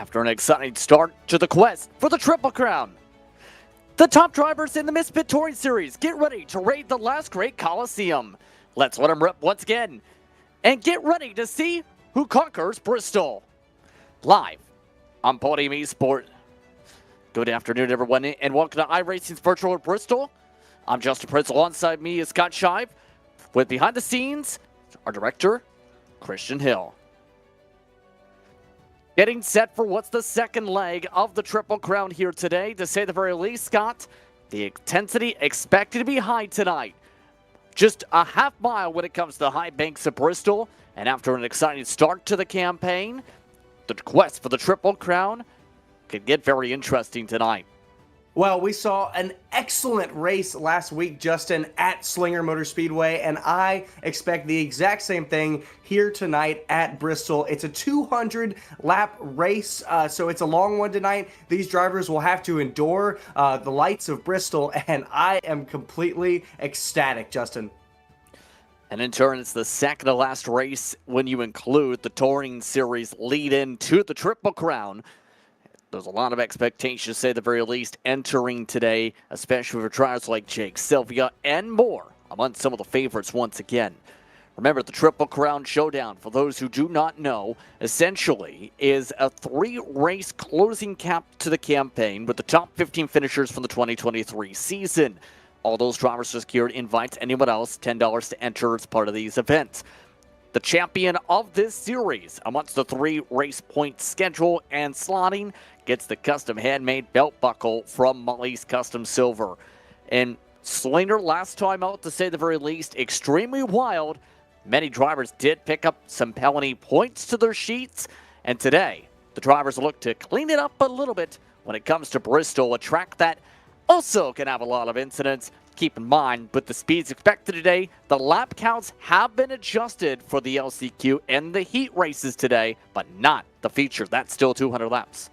After an exciting start to the quest for the Triple Crown, the top drivers in the Misfit Touring Series get ready to raid the last great Coliseum. Let's let them rip once again and get ready to see who conquers Bristol. Live on Podium Esport. Good afternoon, everyone, and welcome to iRacing's Virtual at Bristol. I'm Justin Prince. Alongside me is Scott Shive. With behind the scenes, our director, Christian Hill. Getting set for what's the second leg of the Triple Crown here today. To say the very least, Scott, the intensity expected to be high tonight. Just a half mile when it comes to the high banks of Bristol. And after an exciting start to the campaign, the quest for the Triple Crown can get very interesting tonight. Well, we saw an excellent race last week, Justin, at Slinger Motor Speedway, and I expect the exact same thing here tonight at Bristol. It's a 200-lap race, so it's a long one tonight. These drivers will have to endure the lights of Bristol, and I am completely ecstatic, Justin. And in turn, it's the second to last race when you include the Touring Series lead-in to the Triple Crown. There's a lot of expectations, to say the very least, entering today, especially for drivers like Jake Sylvia and more, among some of the favorites once again. Remember, the Triple Crown Showdown, for those who do not know, essentially is a three-race closing cap to the campaign with the top 15 finishers from the 2023 season. All those drivers secured invites, anyone else, $10 to enter as part of these events. The champion of this series, amongst the three-race point schedule and slotting, gets the custom handmade belt buckle from Molly's Custom Silver. And Slinger, last time out, to say the very least, extremely wild. Many drivers did pick up some penalty points to their sheets. And today, the drivers look to clean it up a little bit when it comes to Bristol, a track that also can have a lot of incidents. Keep in mind, with the speeds expected today, the lap counts have been adjusted for the LCQ and the heat races today, but not the feature. That's still 200 laps.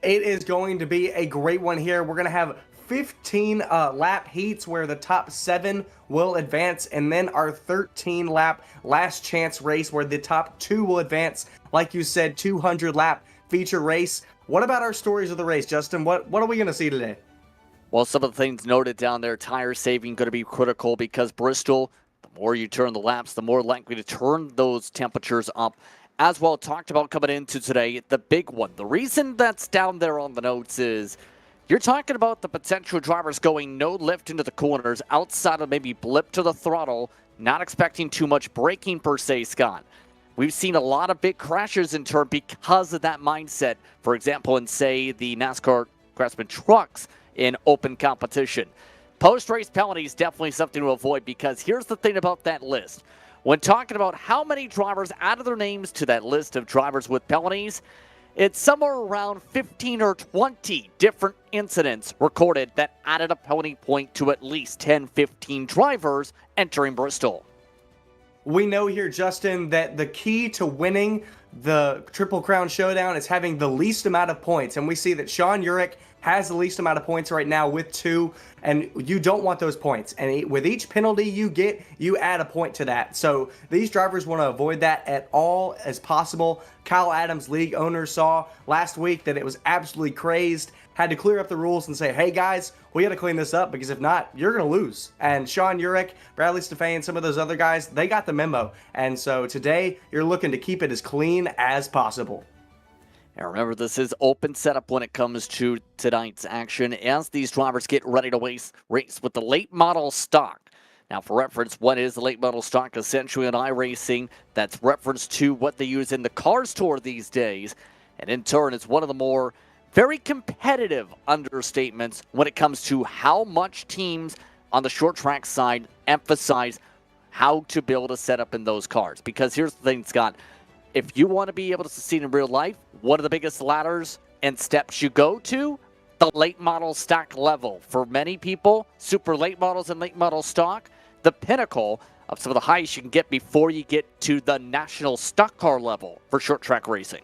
It is going to be a great one here. We're going to have 15 lap heats where the top 7 will advance, and then our 13 lap last chance race where the top 2 will advance. Like you said, 200 lap feature race. What about our stories of the race, Justin? What are we going to see today? Well, some of the things noted down there, tire saving going to be critical because Bristol, the more you turn the laps, the more likely to turn those temperatures up. As well, talked about coming into today, the big one. The reason that's down there on the notes is you're talking about the potential drivers going no lift into the corners outside of maybe blip to the throttle, not expecting too much braking per se, Scott. We've seen a lot of big crashes in turn because of that mindset. For example, in, say, the NASCAR Craftsman trucks in open competition. Post-race penalties definitely something to avoid because here's the thing about that list. When talking about how many drivers added their names to that list of drivers with penalties, it's somewhere around 15 or 20 different incidents recorded that added a penalty point to at least 10, 15 drivers entering Bristol. We know here, Justin, that the key to winning the Triple Crown Showdown is having the least amount of points. And we see that Sean Urich has the least amount of points right now with 2, and you don't want those points. And with each penalty you get, you add a point to that. So these drivers want to avoid that at all as possible. Kyle Adams, league owner, saw last week that it was absolutely crazed, had to clear up the rules and say, hey guys, we got to clean this up because if not, you're going to lose. And Sean Urich, Bradley Stefan, some of those other guys, they got the memo. And so today, you're looking to keep it as clean as possible. And remember, this is open setup when it comes to tonight's action as these drivers get ready to race with the late model stock. Now, for reference, what is the late model stock? Essentially in iRacing, that's reference to what they use in the car store these days. And in turn, it's one of the more very competitive understatements when it comes to how much teams on the short track side emphasize how to build a setup in those cars. Because here's the thing, Scott. If you want to be able to succeed in real life, one of the biggest ladders and steps you go to, the late model stock level. For many people, super late models and late model stock, the pinnacle of some of the highest you can get before you get to the national stock car level for short track racing.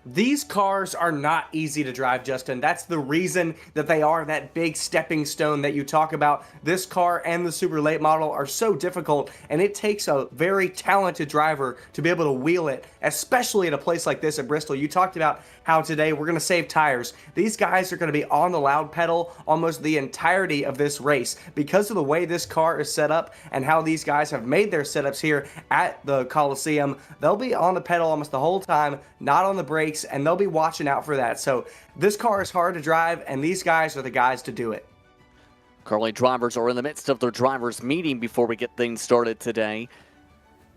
These cars are not easy to drive, Justin. That's the reason that they are that big stepping stone that you talk about. This car and the super late model are so difficult, and it takes a very talented driver to be able to wheel it, especially at a place like this at Bristol. You talked about how today we're going to save tires. These guys are going to be on the loud pedal almost the entirety of this race because of the way this car is set up and how these guys have made their setups here at the Coliseum. They'll be on the pedal almost the whole time, not on the brakes, and they'll be watching out for that. So this car is hard to drive, and these guys are the guys to do it. Currently, drivers are in the midst of their drivers' meeting before we get things started today.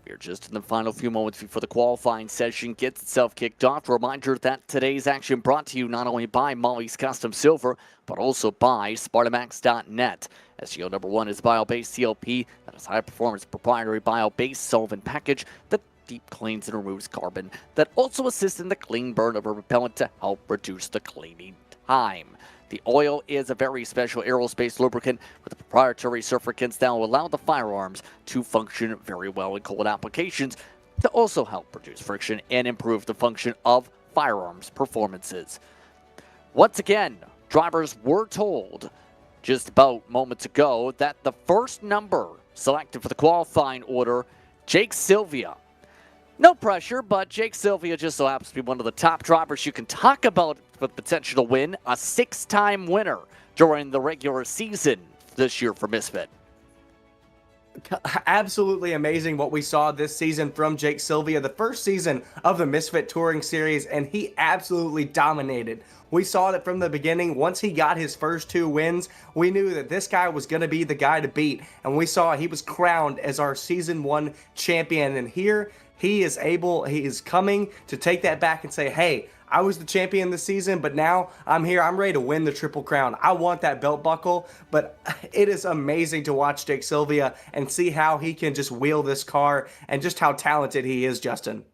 We're just in the final few moments before the qualifying session gets itself kicked off. A reminder that today's action brought to you not only by Molly's Custom Silver, but also by Spartamax.net. SEO number one is bio-based CLP. That is high-performance proprietary bio-based solvent package that deep cleans and removes carbon, that also assists in the clean burn of a repellent to help reduce the cleaning time. The oil is a very special aerospace lubricant with proprietary surfactants that will allow the firearms to function very well in cold applications, to also help reduce friction and improve the function of firearms performances. Once again, drivers were told just about moments ago that the first number selected for the qualifying order, Jake Sylvia. No pressure, but Jake Sylvia just so happens to be one of the top drivers you can talk about with potential to win, a 6-time winner during the regular season this year for Misfit. Absolutely amazing what we saw this season from Jake Sylvia, the first season of the Misfit Touring Series, and he absolutely dominated. We saw it from the beginning. Once he got his first 2 wins, we knew that this guy was going to be the guy to beat, and we saw he was crowned as our Season 1 champion, and here he is coming to take that back and say, hey, I was the champion this season, but now I'm here. I'm ready to win the Triple Crown. I want that belt buckle, but it is amazing to watch Jake Sylvia and see how he can just wheel this car and just how talented he is, Justin.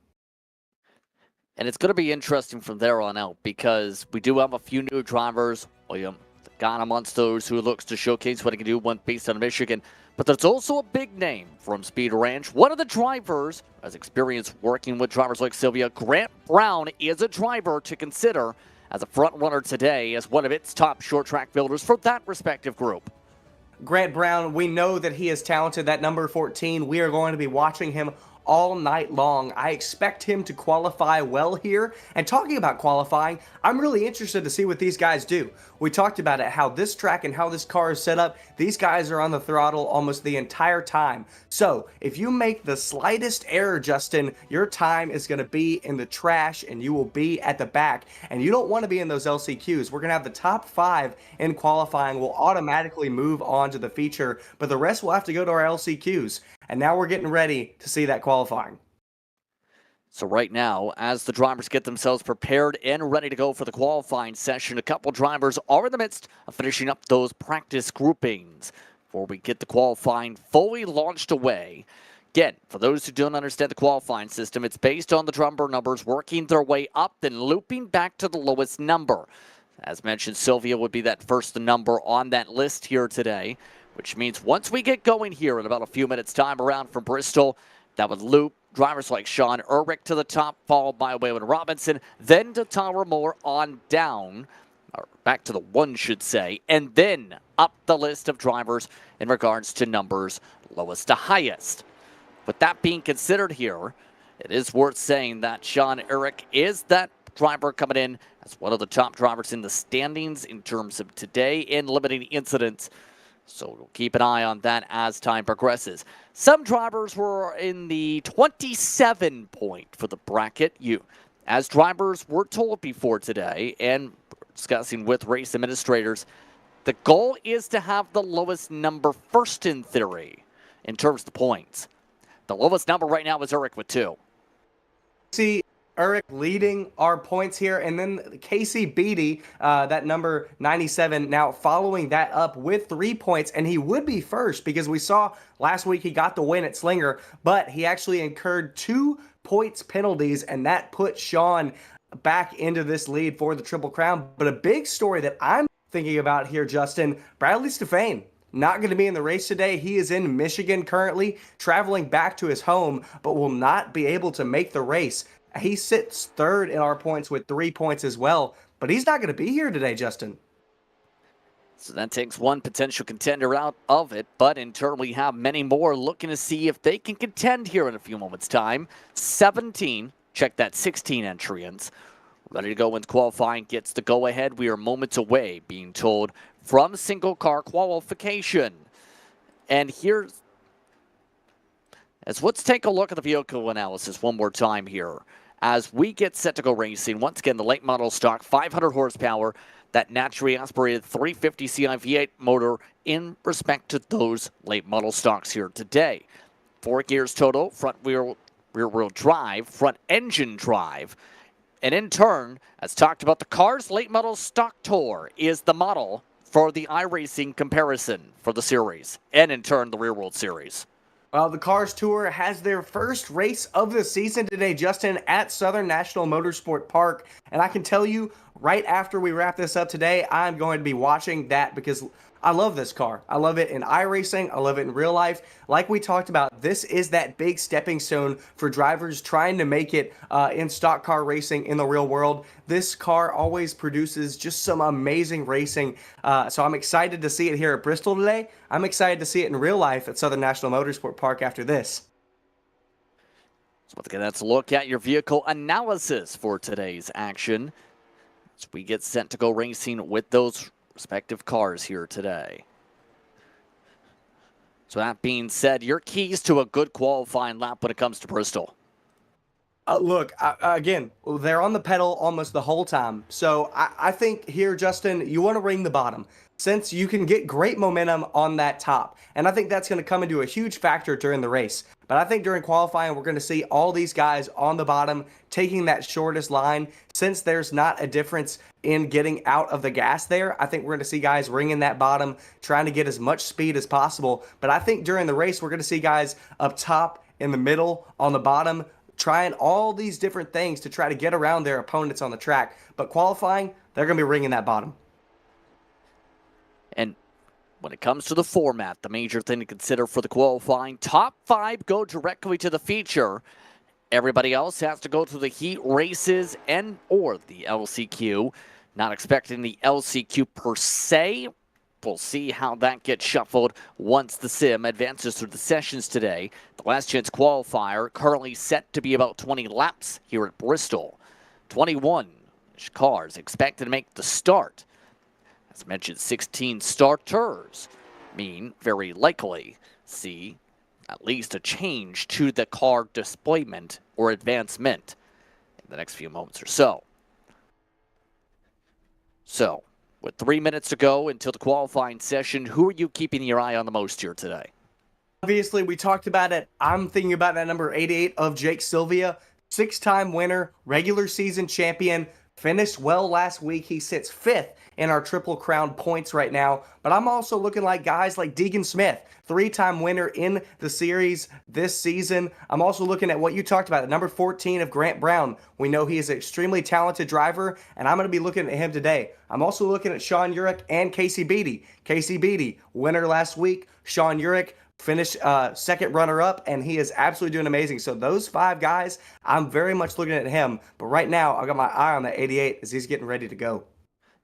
And it's going to be interesting from there on out because we do have a few new drivers. William, the guy amongst those who looks to showcase what he can do when based out of Michigan. But there's also a big name from Speed Ranch. One of the drivers has experience working with drivers like Sylvia. Grant Brown is a driver to consider as a front runner today as one of its top short track builders for that respective group. Grant Brown, we know that he is talented, that number 14. We are going to be watching him all night long. I expect him to qualify well here. And talking about qualifying, I'm really interested to see what these guys do. We talked about it, how this track and how this car is set up. These guys are on the throttle almost the entire time. So if you make the slightest error, Justin, your time is going to be in the trash and you will be at the back. And you don't want to be in those LCQs. We're going to have the top 5 in qualifying will automatically move on to the feature, but the rest will have to go to our LCQs. And now we're getting ready to see that qualifying. So right now, as the drivers get themselves prepared and ready to go for the qualifying session, a couple drivers are in the midst of finishing up those practice groupings before we get the qualifying fully launched away. Again, for those who don't understand the qualifying system, it's based on the driver numbers working their way up, then looping back to the lowest number. As mentioned, Sylvia would be that first number on that list here today, which means once we get going here in about a few minutes' time around from Bristol, that would loop drivers like Sean Urich to the top, followed by Waylon Robinson, then to Tyler Moore on down, or back to the 1, should say, and then up the list of drivers in regards to numbers lowest to highest. With that being considered here, it is worth saying that Sean Urich is that driver coming in as one of the top drivers in the standings in terms of today in limiting incidents. So we'll keep an eye on that as time progresses. Some drivers were in the 27 point for the bracket. As drivers were told before today and discussing with race administrators, the goal is to have the lowest number first in theory in terms of the points. The lowest number right now is Urich with 2. See Urich leading our points here, and then Casey Beatty, that number 97, now following that up with 3 points, and he would be first because we saw last week he got the win at Slinger, but he actually incurred 2 points penalties, and that put Sean back into this lead for the Triple Crown. But a big story that I'm thinking about here, Justin, Bradley Stefane. Not going to be in the race today. He is in Michigan currently, traveling back to his home, but will not be able to make the race. He sits third in our points with 3 points as well, but he's not going to be here today, Justin. So that takes one potential contender out of it, but in turn we have many more looking to see if they can contend here in a few moments' time. 17, check that 16 entrants, ready to go into qualifying, gets the go-ahead. We are moments away, being told, from single car qualification. And here's, let's take a look at the vehicle analysis one more time here. As we get set to go racing, once again, the late model stock, 500 horsepower, that naturally aspirated 350 CI V8 motor in respect to those late model stocks here today. 4 gears total, front rear wheel drive, front engine drive. And in turn, as talked about, the car's late model stock tour is the model for the iRacing comparison for the series, and in turn, the Real World Series. Well, the Cars Tour has their first race of the season today, Justin, at Southern National Motorsport Park. And I can tell you, right after we wrap this up today, I'm going to be watching that because I love this car. I love it in iRacing. I love it in real life. Like we talked about, this is that big stepping stone for drivers trying to make it in stock car racing in the real world. This car always produces just some amazing racing. So I'm excited to see it here at Bristol today. I'm excited to see it in real life at Southern National Motorsport Park after this. So once again, let's look at your vehicle analysis for today's action as we get set to go racing with those respective cars here today. So that being said, your keys to a good qualifying lap when it comes to Bristol. Look, again, they're on the pedal almost the whole time. So I think here, Justin, you want to ring the bottom since you can get great momentum on that top. And I think that's going to come into a huge factor during the race. But I think during qualifying, we're going to see all these guys on the bottom taking that shortest line. Since there's not a difference in getting out of the gas there, I think we're going to see guys ringing that bottom, trying to get as much speed as possible. But I think during the race, we're going to see guys up top, in the middle, on the bottom, trying all these different things to try to get around their opponents on the track. But qualifying, they're going to be ringing that bottom. And when it comes to the format, the major thing to consider for the qualifying, top 5 go directly to the feature. Everybody else has to go through the heat races and or the LCQ. Not expecting the LCQ per se. We'll see how that gets shuffled once the sim advances through the sessions today. The last chance qualifier currently set to be about 20 laps here at Bristol. 21 cars expected to make the start. As mentioned, 16 starters mean very likely see at least a change to the car displayment or advancement in the next few moments or so. So, with 3 minutes to go until the qualifying session, who are you keeping your eye on the most here today? Obviously, we talked about it. I'm thinking about that number 88 of Jake Sylvia. 6-time winner, regular season champion, finished well last week. He sits 5th in our Triple Crown points right now. But I'm also looking like guys like Deegan Smith, 3-time winner in the series this season. I'm also looking at what you talked about, number 14 of Grant Brown. We know he is an extremely talented driver, and I'm going to be looking at him today. I'm also looking at Sean Urich and Casey Beatty. Casey Beatty, winner last week. Sean Urich finished second runner-up, and he is absolutely doing amazing. So those 5 guys, I'm very much looking at him. But right now, I got my eye on that 88 as he's getting ready to go.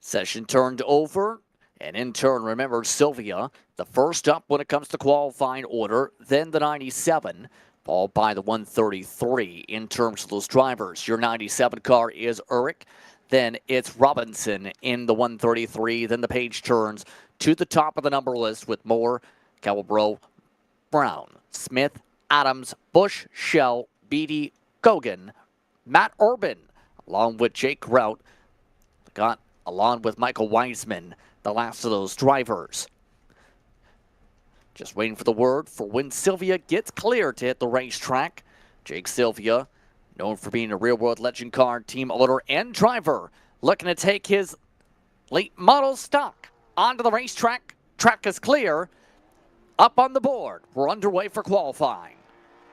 Session turned over, and in turn, remember, Sylvia, the first up when it comes to qualifying order, then the 97, followed by the 133 in terms of those drivers. Your 97 car is Urich, then it's Robinson in the 133, then the page turns to the top of the number list with Moore, Calabro, Brown, Smith, Adams, Bush, Shell, Beatty, Gogan, Matt Urban, along with Jake Rout, got along with Michael Wiseman, the last of those drivers. Just waiting for the word for when Sylvia gets clear to hit the racetrack. Jake Sylvia, known for being a real-world legend car team owner and driver, looking to take his late model stock onto the racetrack. Track is clear. Up on the board. We're underway for qualifying.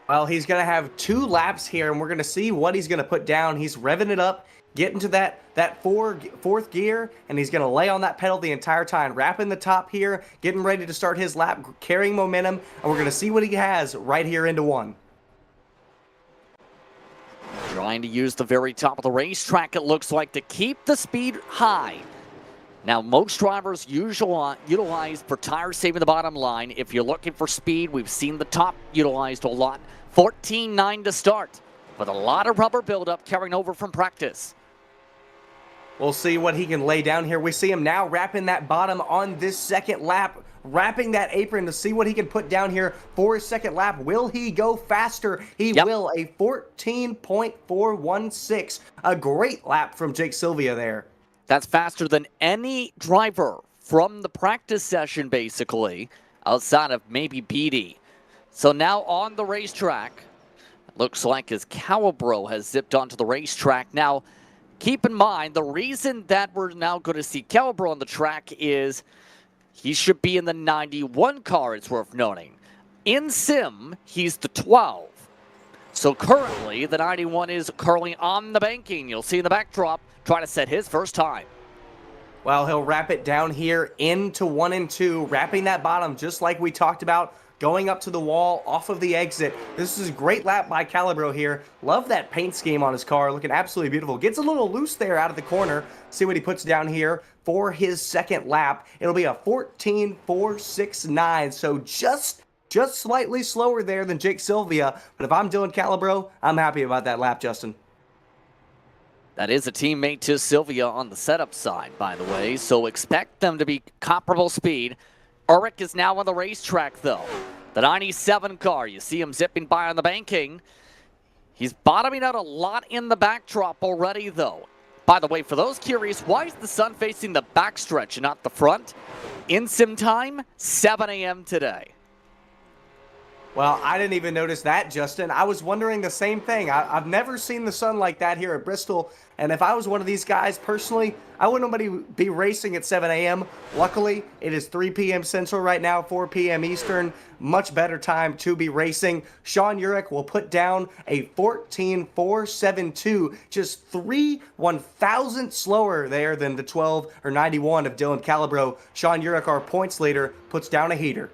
Well, he's going to have 2 laps here, and we're going to see what he's going to put down. He's revving it up, getting to that fourth gear, and he's going to lay on that pedal the entire time, wrapping the top here, getting ready to start his lap, carrying momentum, and we're going to see what he has right here into 1. Trying to use the very top of the racetrack, it looks like, to keep the speed high. Now, most drivers utilize for tire saving the bottom line. If you're looking for speed, we've seen the top utilized a lot. 14.9 to start, with a lot of rubber buildup carrying over from practice. We'll see what he can lay down here. We see him now wrapping that bottom on this second lap, wrapping that apron to see what he can put down here for his second lap. Will he go faster? He will. A 14.416. A great lap from Jake Sylvia there. That's faster than any driver from the practice session, basically, outside of maybe BD. So now on the racetrack, it looks like as Calabro has zipped onto the racetrack. Now, keep in mind, the reason that we're now going to see Calabro on the track is he should be in the 91 car, it's worth noting. In sim, he's the 12. So currently, the 91 is currently on the banking. You'll see in the backdrop, trying to set his first time. Well, he'll wrap it down here into 1 and 2, wrapping that bottom just like we talked about, going up to the wall, off of the exit. This is a great lap by Calabro here. Love that paint scheme on his car, looking absolutely beautiful. Gets a little loose there out of the corner. See what he puts down here for his second lap. It'll be a 14.469, so just slightly slower there than Jake Sylvia. But if I'm Dylan Calabro, I'm happy about that lap, Justin. That is a teammate to Sylvia on the setup side, by the way, so expect them to be comparable speed. Ulrich is now on the racetrack, though. The 97 car, you see him zipping by on the banking. He's bottoming out a lot in the backdrop already, though. By the way, for those curious, why is the sun facing the backstretch and not the front? In sim time, 7 a.m. today. Well, I didn't even notice that, Justin. I was wondering the same thing. I've never seen the sun like that here at Bristol, and if I was one of these guys, personally, I wouldn't be racing at 7 a.m. Luckily, it is 3 p.m. Central right now, 4 p.m. Eastern. Much better time to be racing. Sean Urich will put down a 14.472, just 3/1000th slower there than the 12 or 91 of Dylan Calabro. Sean Urich, our points leader, puts down a heater.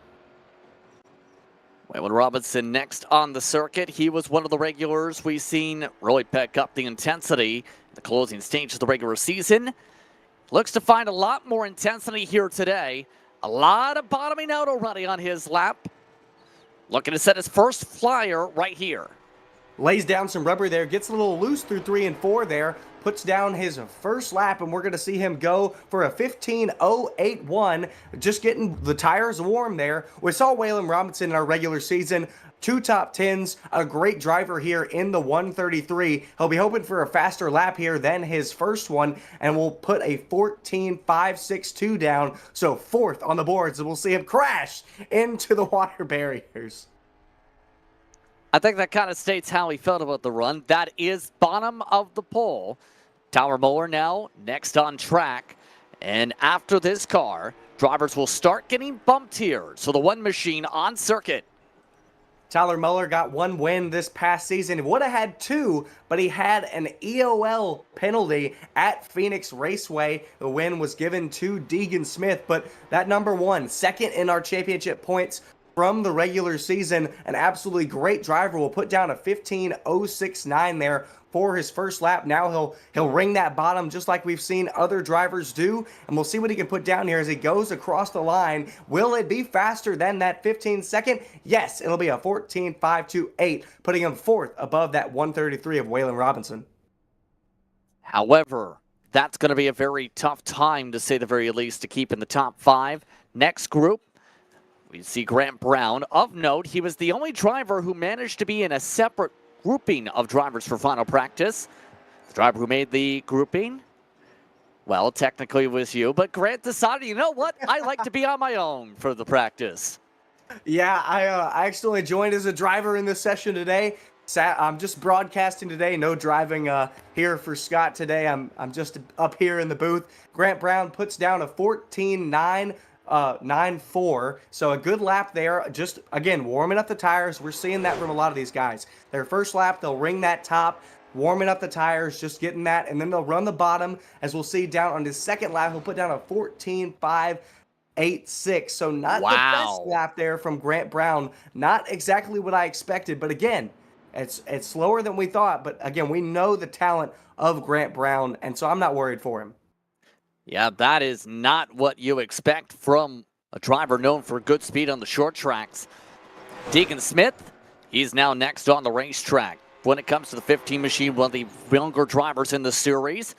Waylon Robinson next on the circuit. He was one of the regulars we've seen really pick up the intensity in the closing stage of the regular season. Looks to find a lot more intensity here today. A lot of bottoming out already on his lap. Looking to set his first flyer right here. Lays down some rubber there, gets a little loose through 3 and 4 there, puts down his first lap, and we're going to see him go for a 15.081, just getting the tires warm there. We saw Waylon Robinson in our regular season, 2 top 10s, a great driver here in the 133. He'll be hoping for a faster lap here than his first one, and we'll put a 14.562 down, so 4th on the boards, and we'll see him crash into the water barriers. I think that kind of states how he felt about the run. That is bottom of the pole. Tyler Muller now next on track. And after this car, drivers will start getting bumped here. So the one machine on circuit. Tyler Muller got 1 win this past season. He would have had 2, but he had an EOL penalty at Phoenix Raceway. The win was given to Deegan Smith, but that number 1, second in our championship points from the regular season, an absolutely great driver will put down a 15.069 there for his first lap. Now he'll ring that bottom just like we've seen other drivers do, and we'll see what he can put down here as he goes across the line. Will it be faster than that 15 second? Yes, it'll be a 14.528, putting him 4th above that 133 of Waylon Robinson. However, that's going to be a very tough time, to say the very least, to keep in the top 5. Next group, we see Grant Brown. Of note, he was the only driver who managed to be in a separate grouping of drivers for final practice. The driver who made the grouping, well, technically it was you, but Grant decided, you know what, I like to be on my own for the practice. Yeah, I accidentally joined as a driver in this session today. I'm just broadcasting today, no driving here for Scott today. I'm just up here in the booth. Grant Brown puts down a 14.994, so a good lap there. Just, again, warming up the tires. We're seeing that from a lot of these guys. Their first lap, they'll ring that top, warming up the tires, just getting that, and then they'll run the bottom. As we'll see down on his second lap, he'll put down a 14.586, so not the best lap there from Grant Brown. Not exactly what I expected, but again, It's slower than we thought, but again, we know the talent of Grant Brown, and so I'm not worried for him. Yeah, that is not what you expect from a driver known for good speed on the short tracks. Deacon Smith, he's now next on the racetrack. When it comes to the 15 machine, one of the younger drivers in the series.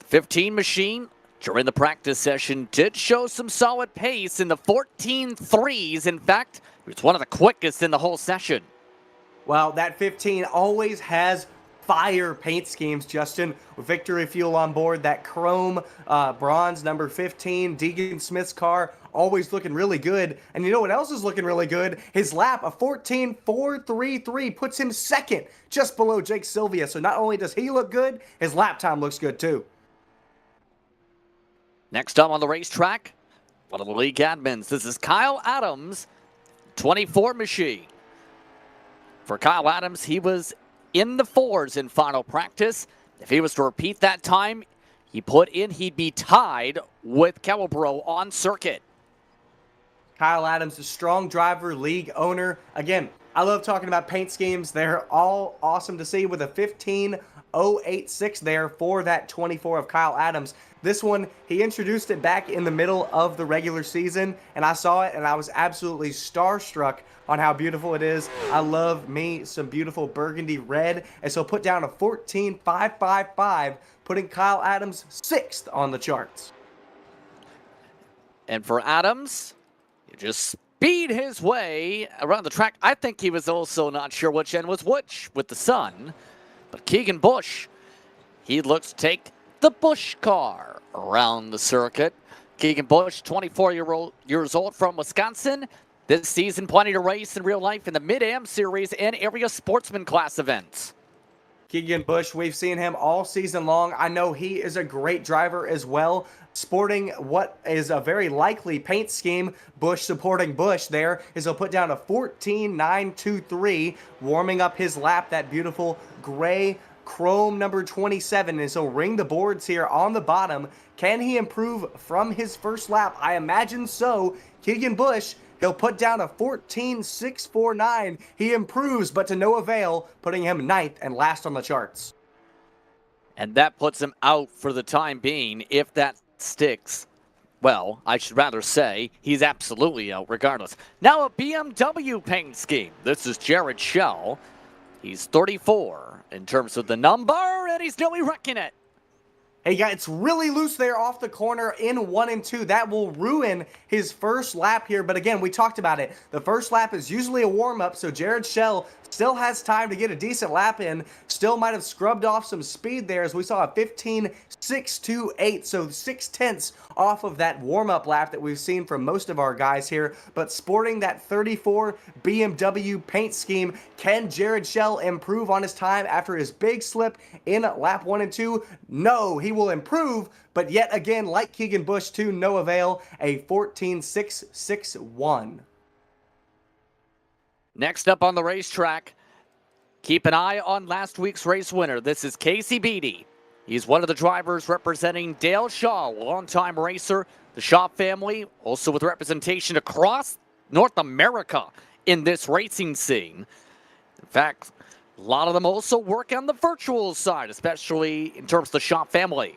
The 15 machine, during the practice session, did show some solid pace in the 14.3s. In fact, it was one of the quickest in the whole session. Well, that 15 always has fire paint schemes, Justin, with Victory Fuel on board. That chrome bronze number 15, Deacon Smith's car, always looking really good. And you know what else is looking really good? His lap, a 14.433, puts him second, just below Jake Sylvia. So not only does he look good, his lap time looks good too. Next up on the racetrack, one of the league admins. This is Kyle Adams, 24 machine. For Kyle Adams, he was in the 4s in final practice. If he was to repeat that time he put in, he'd be tied with Kettleboro on circuit. Kyle Adams, a strong driver, league owner. Again, I love talking about paint schemes. They're all awesome to see with a 15.086 there for that 24 of Kyle Adams. This one, he introduced it back in the middle of the regular season, and I saw it, and I was absolutely starstruck on how beautiful it is. I love me some beautiful burgundy red, and so put down a 14.555, putting Kyle Adams 6th on the charts. And for Adams, he just speed his way around the track. I think he was also not sure which end was which with the sun, but Keegan Bush, he looks to take the Bush car around the circuit. Keegan Bush, 24 years old from Wisconsin. This season, plenty to race in real life in the Mid-Am Series and area sportsman class events. Keegan Bush, we've seen him all season long. I know he is a great driver as well, sporting what is a very likely paint scheme. Bush supporting Bush there as he'll put down a 14.923, warming up his lap, that beautiful gray chrome number 27, and so ring the boards here on the bottom. Can he improve from his first lap? I imagine so. Keegan Bush, he'll put down a 14.649. He improves, but to no avail, putting him 9th and last on the charts. And that puts him out for the time being. If that sticks, well, I should rather say he's absolutely out regardless. Now a BMW paint scheme. This is Jared Schell. He's 34 in terms of the number, and he's newly wrecking it. Hey, guys, it's really loose there off the corner in 1 and 2. That will ruin his first lap here. But again, we talked about it. The first lap is usually a warm-up, so Jared Schell still has time to get a decent lap in. Still might have scrubbed off some speed there as we saw a 15.628, so 6/10 off of that warm-up lap that we've seen from most of our guys here. But sporting that 34 BMW paint scheme, can Jared Schell improve on his time after his big slip in lap 1 and 2? No, he will improve, but yet again, like Keegan Bush, to no avail, a 14.661. Next up on the racetrack, keep an eye on last week's race winner. This is Casey Beatty. He's one of the drivers representing Dale Shaw, longtime racer, the Shaw family, also with representation across North America in this racing scene. In fact, a lot of them also work on the virtual side, especially in terms of the Shaw family.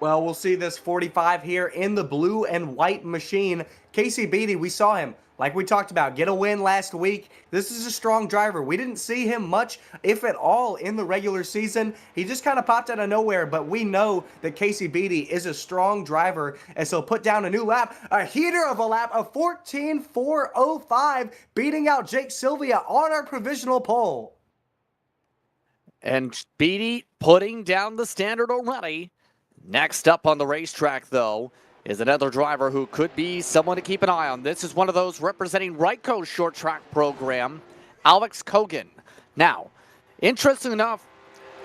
Well, we'll see this 45 here in the blue and white machine. Casey Beatty, we saw him, like we talked about, get a win last week. This is a strong driver. We didn't see him much, if at all, in the regular season. He just kind of popped out of nowhere, but we know that Casey Beatty is a strong driver, and so put down a new lap, a heater of a lap, a 14.405, beating out Jake Sylvia on our provisional pole. And Beatty putting down the standard already. Next up on the racetrack, though, is another driver who could be someone to keep an eye on. This is one of those representing Ryko's short track program, Alex Kogan. Now, interesting enough,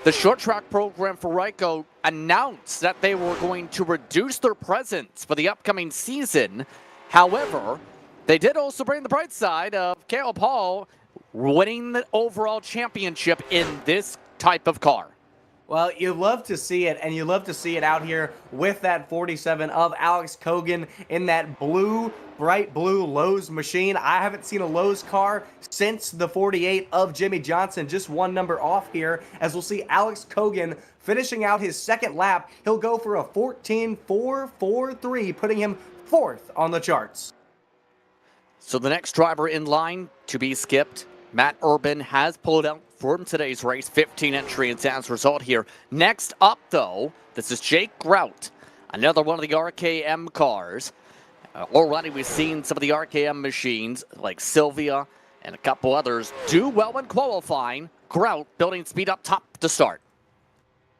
the short track program for Ryko announced that they were going to reduce their presence for the upcoming season. However, they did also bring the bright side of Caleb Hall winning the overall championship in this type of car. Well, you love to see it, and you love to see it out here with that 47 of Alex Cogan in that blue, bright blue Lowe's machine. I haven't seen a Lowe's car since the 48 of Jimmy Johnson, just one number off here, as we'll see Alex Cogan finishing out his second lap. He'll go for a 14.443, putting him fourth on the charts. So the next driver in line to be skipped, Matt Urban, has pulled out from today's race, 15 entries as a result here. Next up, though, this is Jake Grout, another one of the RKM cars. Already we've seen some of the RKM machines, like Sylvia and a couple others, do well in qualifying. Grout building speed up top to start.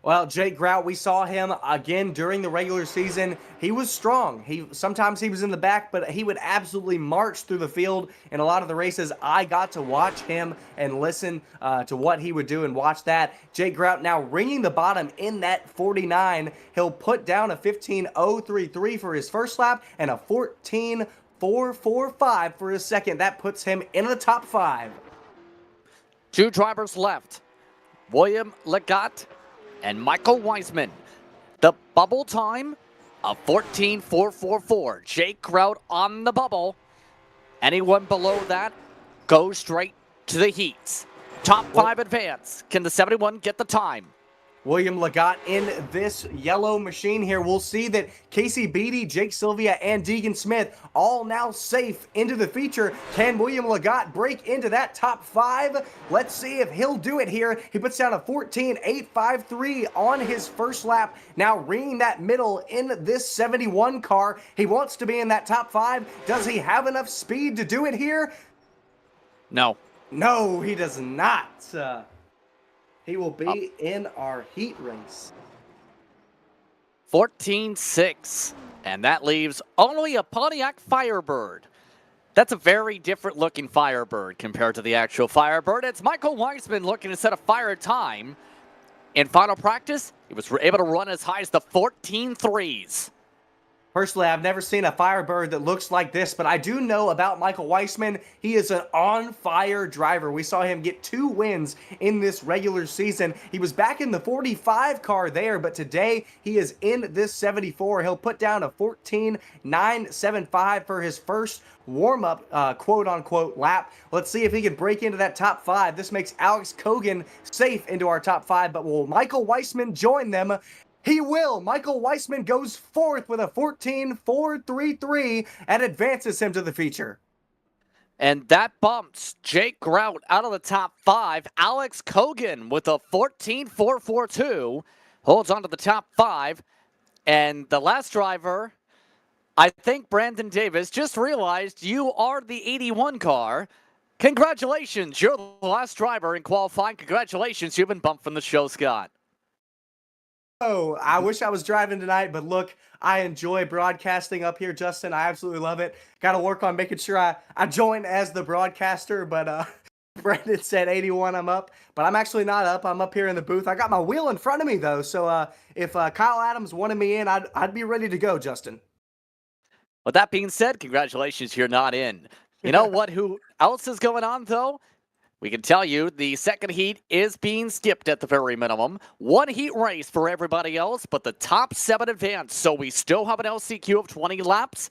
Well, Jake Grout, we saw him again during the regular season. He was strong. Sometimes he was in the back, but he would absolutely march through the field in a lot of the races. I got to watch him and listen to what he would do and watch that. Jake Grout now ringing the bottom in that 49. He'll put down a 15.033 for his first lap and a 14.445 for his second. That puts him in the top 5. Two drivers left, William Legat and Michael Weisman. The bubble time of 14.444. Jake Grout on the bubble. Anyone below that goes straight to the heats. Top 5 advance. Can the 71 get the time? William Legat in this yellow machine here. We'll see that Casey Beatty, Jake Sylvia, and Deegan Smith all now safe into the feature. Can William Legat break into that top 5? Let's see if he'll do it here. He puts down a 14.853 on his first lap. Now ringing that middle in this 71 car. He wants to be in that top 5. Does he have enough speed to do it here? No. No, he does not. He will be in our heat race. 14.6. And that leaves only a Pontiac Firebird. That's a very different looking Firebird compared to the actual Firebird. It's Michael Weisman looking to set a fire time. In final practice, he was able to run as high as the 14.3s. Personally, I've never seen a Firebird that looks like this, but I do know about Michael Weisman. He is an on-fire driver. We saw him get 2 wins in this regular season. He was back in the 45 car there, but today he is in this 74. He'll put down a 14.975 for his first warm-up, quote-unquote, lap. Let's see if he can break into that top 5. This makes Alex Cogan safe into our top 5, but will Michael Weisman join them? He will. Michael Weisman goes fourth with a 14.433 and advances him to the feature. And that bumps Jake Grout out of the top 5. Alex Cogan with a 14.442 holds on to the top 5. And the last driver, I think Brandon Davis, just realized you are the 81 car. Congratulations. You're the last driver in qualifying. Congratulations. You've been bumped from the show, Scott. Oh, I wish I was driving tonight, but look, I enjoy broadcasting up here, Justin. I absolutely love it. Got to work on making sure I join as the broadcaster, but Brandon said 81, I'm up, but I'm actually not up. I'm up here in the booth. I got my wheel in front of me, though, so if Kyle Adams wanted me in, I'd be ready to go, Justin. With that being said, congratulations, you're not in. You know what? Who else is going on, though? We can tell you the second heat is being skipped at the very minimum. 1 heat race for everybody else, but the top 7 advance. So we still have an LCQ of 20 laps.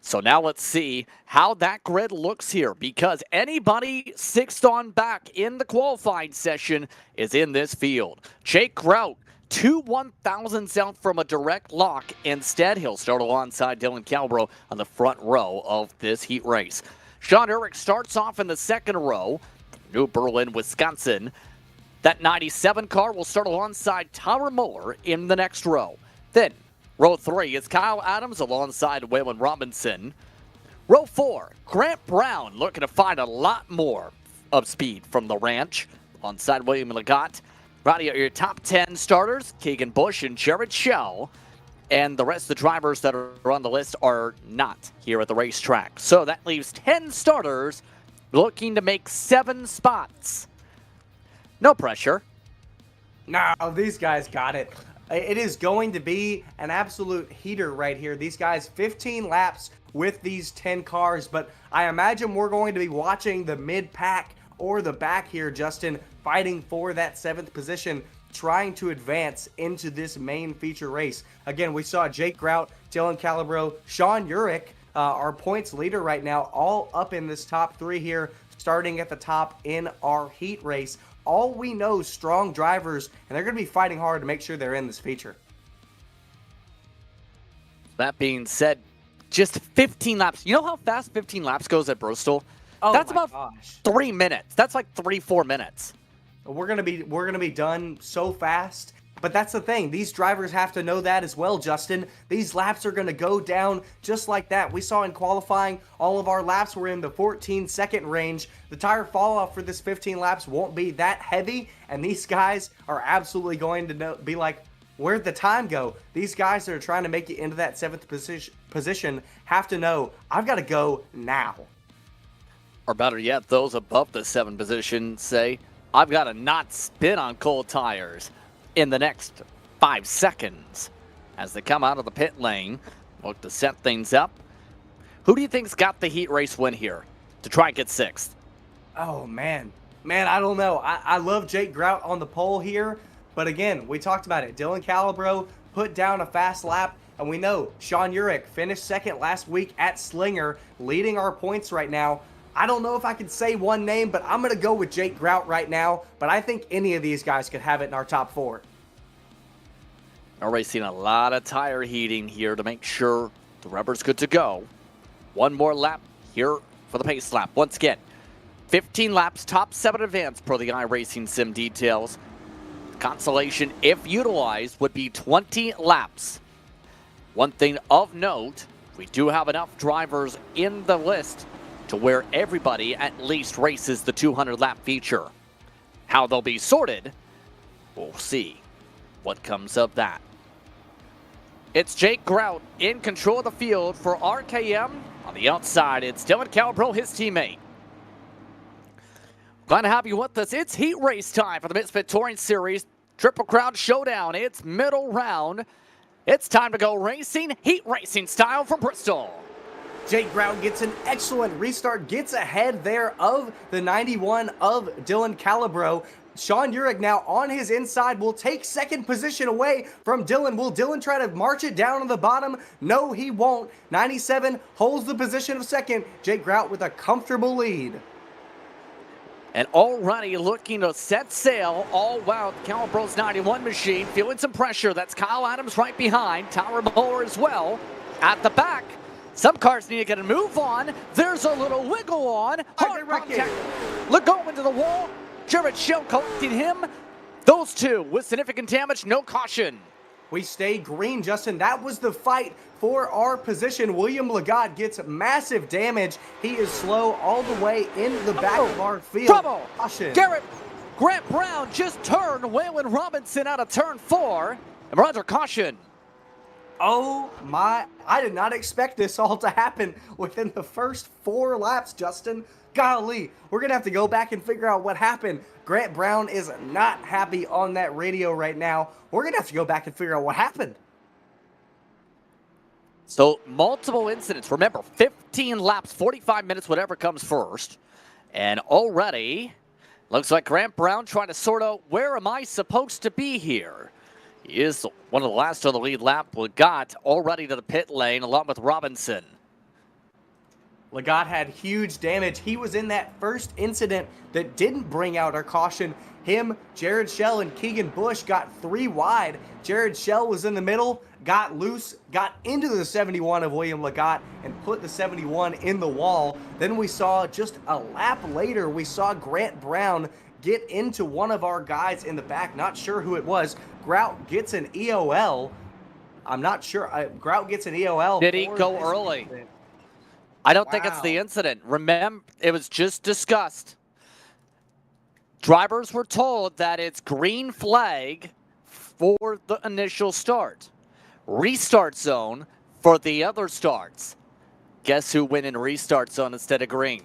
So now let's see how that grid looks here, because anybody 6th on back in the qualifying session is in this field. Jake Grout, 2 1,000ths out from a direct lock. Instead, he'll start alongside Dylan Calbro on the front row of this heat race. Sean Urich starts off in the second row. New Berlin, Wisconsin. That 97 car will start alongside Tyler Muller in the next row. Then, row 3 is Kyle Adams alongside Waylon Robinson. Row 4, Grant Brown looking to find a lot more of speed from the ranch alongside William Legat. Right here, your top 10 starters, Keegan Bush and Jared Shell. And the rest of the drivers that are on the list are not here at the racetrack. So that leaves 10 starters looking to make 7 spots. No pressure. No, these guys got it. It is going to be an absolute heater right here. These guys, 15 laps with these 10 cars, but I imagine we're going to be watching the mid-pack or the back here, Justin, fighting for that 7th position. trying to advance into this main feature race. Again, we saw Jake Grout, Dylan Calabro, Sean Urich, our points leader right now, all up in this top 3 here, starting at the top in our heat race. All we know, strong drivers, and they're going to be fighting hard to make sure they're in this feature. That being said, just 15 laps. You know how fast 15 laps goes at Bristol? Oh, that's my about gosh. 3 minutes. That's like 3-4 minutes. We're gonna be done so fast. But that's the thing. These drivers have to know that as well, Justin. These laps are gonna go down just like that. We saw in qualifying, all of our laps were in the 14-second range. The tire fall off for this 15 laps won't be that heavy, and these guys are absolutely going to be like, where'd the time go? These guys that are trying to make it into that 7th position have to know, I've got to go now. Or better yet, those above the 7th position say, I've got to not spin on cold tires in the next 5 seconds. As they come out of the pit lane, look to set things up. Who do you think's got the heat race win here to try and get 6th? Oh, man. Man, I don't know. I love Jake Grout on the pole here. But again, we talked about it. Dylan Calabro put down a fast lap. And we know Sean Urich finished 2nd last week at Slinger, leading our points right now. I don't know if I can say one name, but I'm going to go with Jake Grout right now. But I think any of these guys could have it in our top 4. Already seen a lot of tire heating here to make sure the rubber's good to go. One more lap here for the pace lap. Once again, 15 laps, top 7 advance per the iRacing sim details. Consolation, if utilized, would be 20 laps. One thing of note, we do have enough drivers in the list to where everybody at least races the 200-lap feature. How they'll be sorted, we'll see what comes of that. It's Jake Grout in control of the field for RKM. On the outside, it's Dylan Calabro, his teammate. Glad to have you with us. It's heat race time for the Misfit Touring Series. Triple Crown Showdown. It's middle round. It's time to go racing, heat racing style from Bristol. Jake Grout gets an excellent restart, gets ahead there of the 91 of Dylan Calabro. Sean Urich now on his inside will take 2nd position away from Dylan. Will Dylan try to march it down to the bottom? No, he won't. 97 holds the position of 2nd. Jake Grout with a comfortable lead. And already looking to set sail, all wow, Calabro's 91 machine, feeling some pressure. That's Kyle Adams right behind, Tyler Moore as well. At the back, some cars need to get a move on. There's a little wiggle on. Hard contact. Look going to the wall. Jared Shell collecting him. Those two with significant damage, no caution. We stay green, Justin. That was the fight for our position. William Legatt gets massive damage. He is slow all the way in the back of our field. Trouble. Caution. Grant Brown just turned Waylon Robinson out of turn 4. And we're under caution. Oh my, I did not expect this all to happen within the first 4 laps, Justin. Golly, we're going to have to go back and figure out what happened. Grant Brown is not happy on that radio right now. We're going to have to go back and figure out what happened. So, multiple incidents. Remember, 15 laps, 45 minutes, whatever comes first. And already, looks like Grant Brown trying to sort out, where am I supposed to be here? He is one of the last on the lead lap. Legatt already to the pit lane, along with Robinson. Legatt had huge damage. He was in that first incident that didn't bring out our caution. Him, Jared Shell, and Keegan Bush got 3 wide. Jared Shell was in the middle, got loose, got into the 71 of William Legatt, and put the 71 in the wall. Then we saw just a lap later, we saw Grant Brown get into one of our guys in the back. Not sure who it was. Grout gets an EOL. I'm not sure. Grout gets an EOL. Did he go early? Incident. I don't think it's the incident. Remember, it was just discussed. Drivers were told that it's green flag for the initial start. Restart zone for the other starts. Guess who went in restart zone instead of green?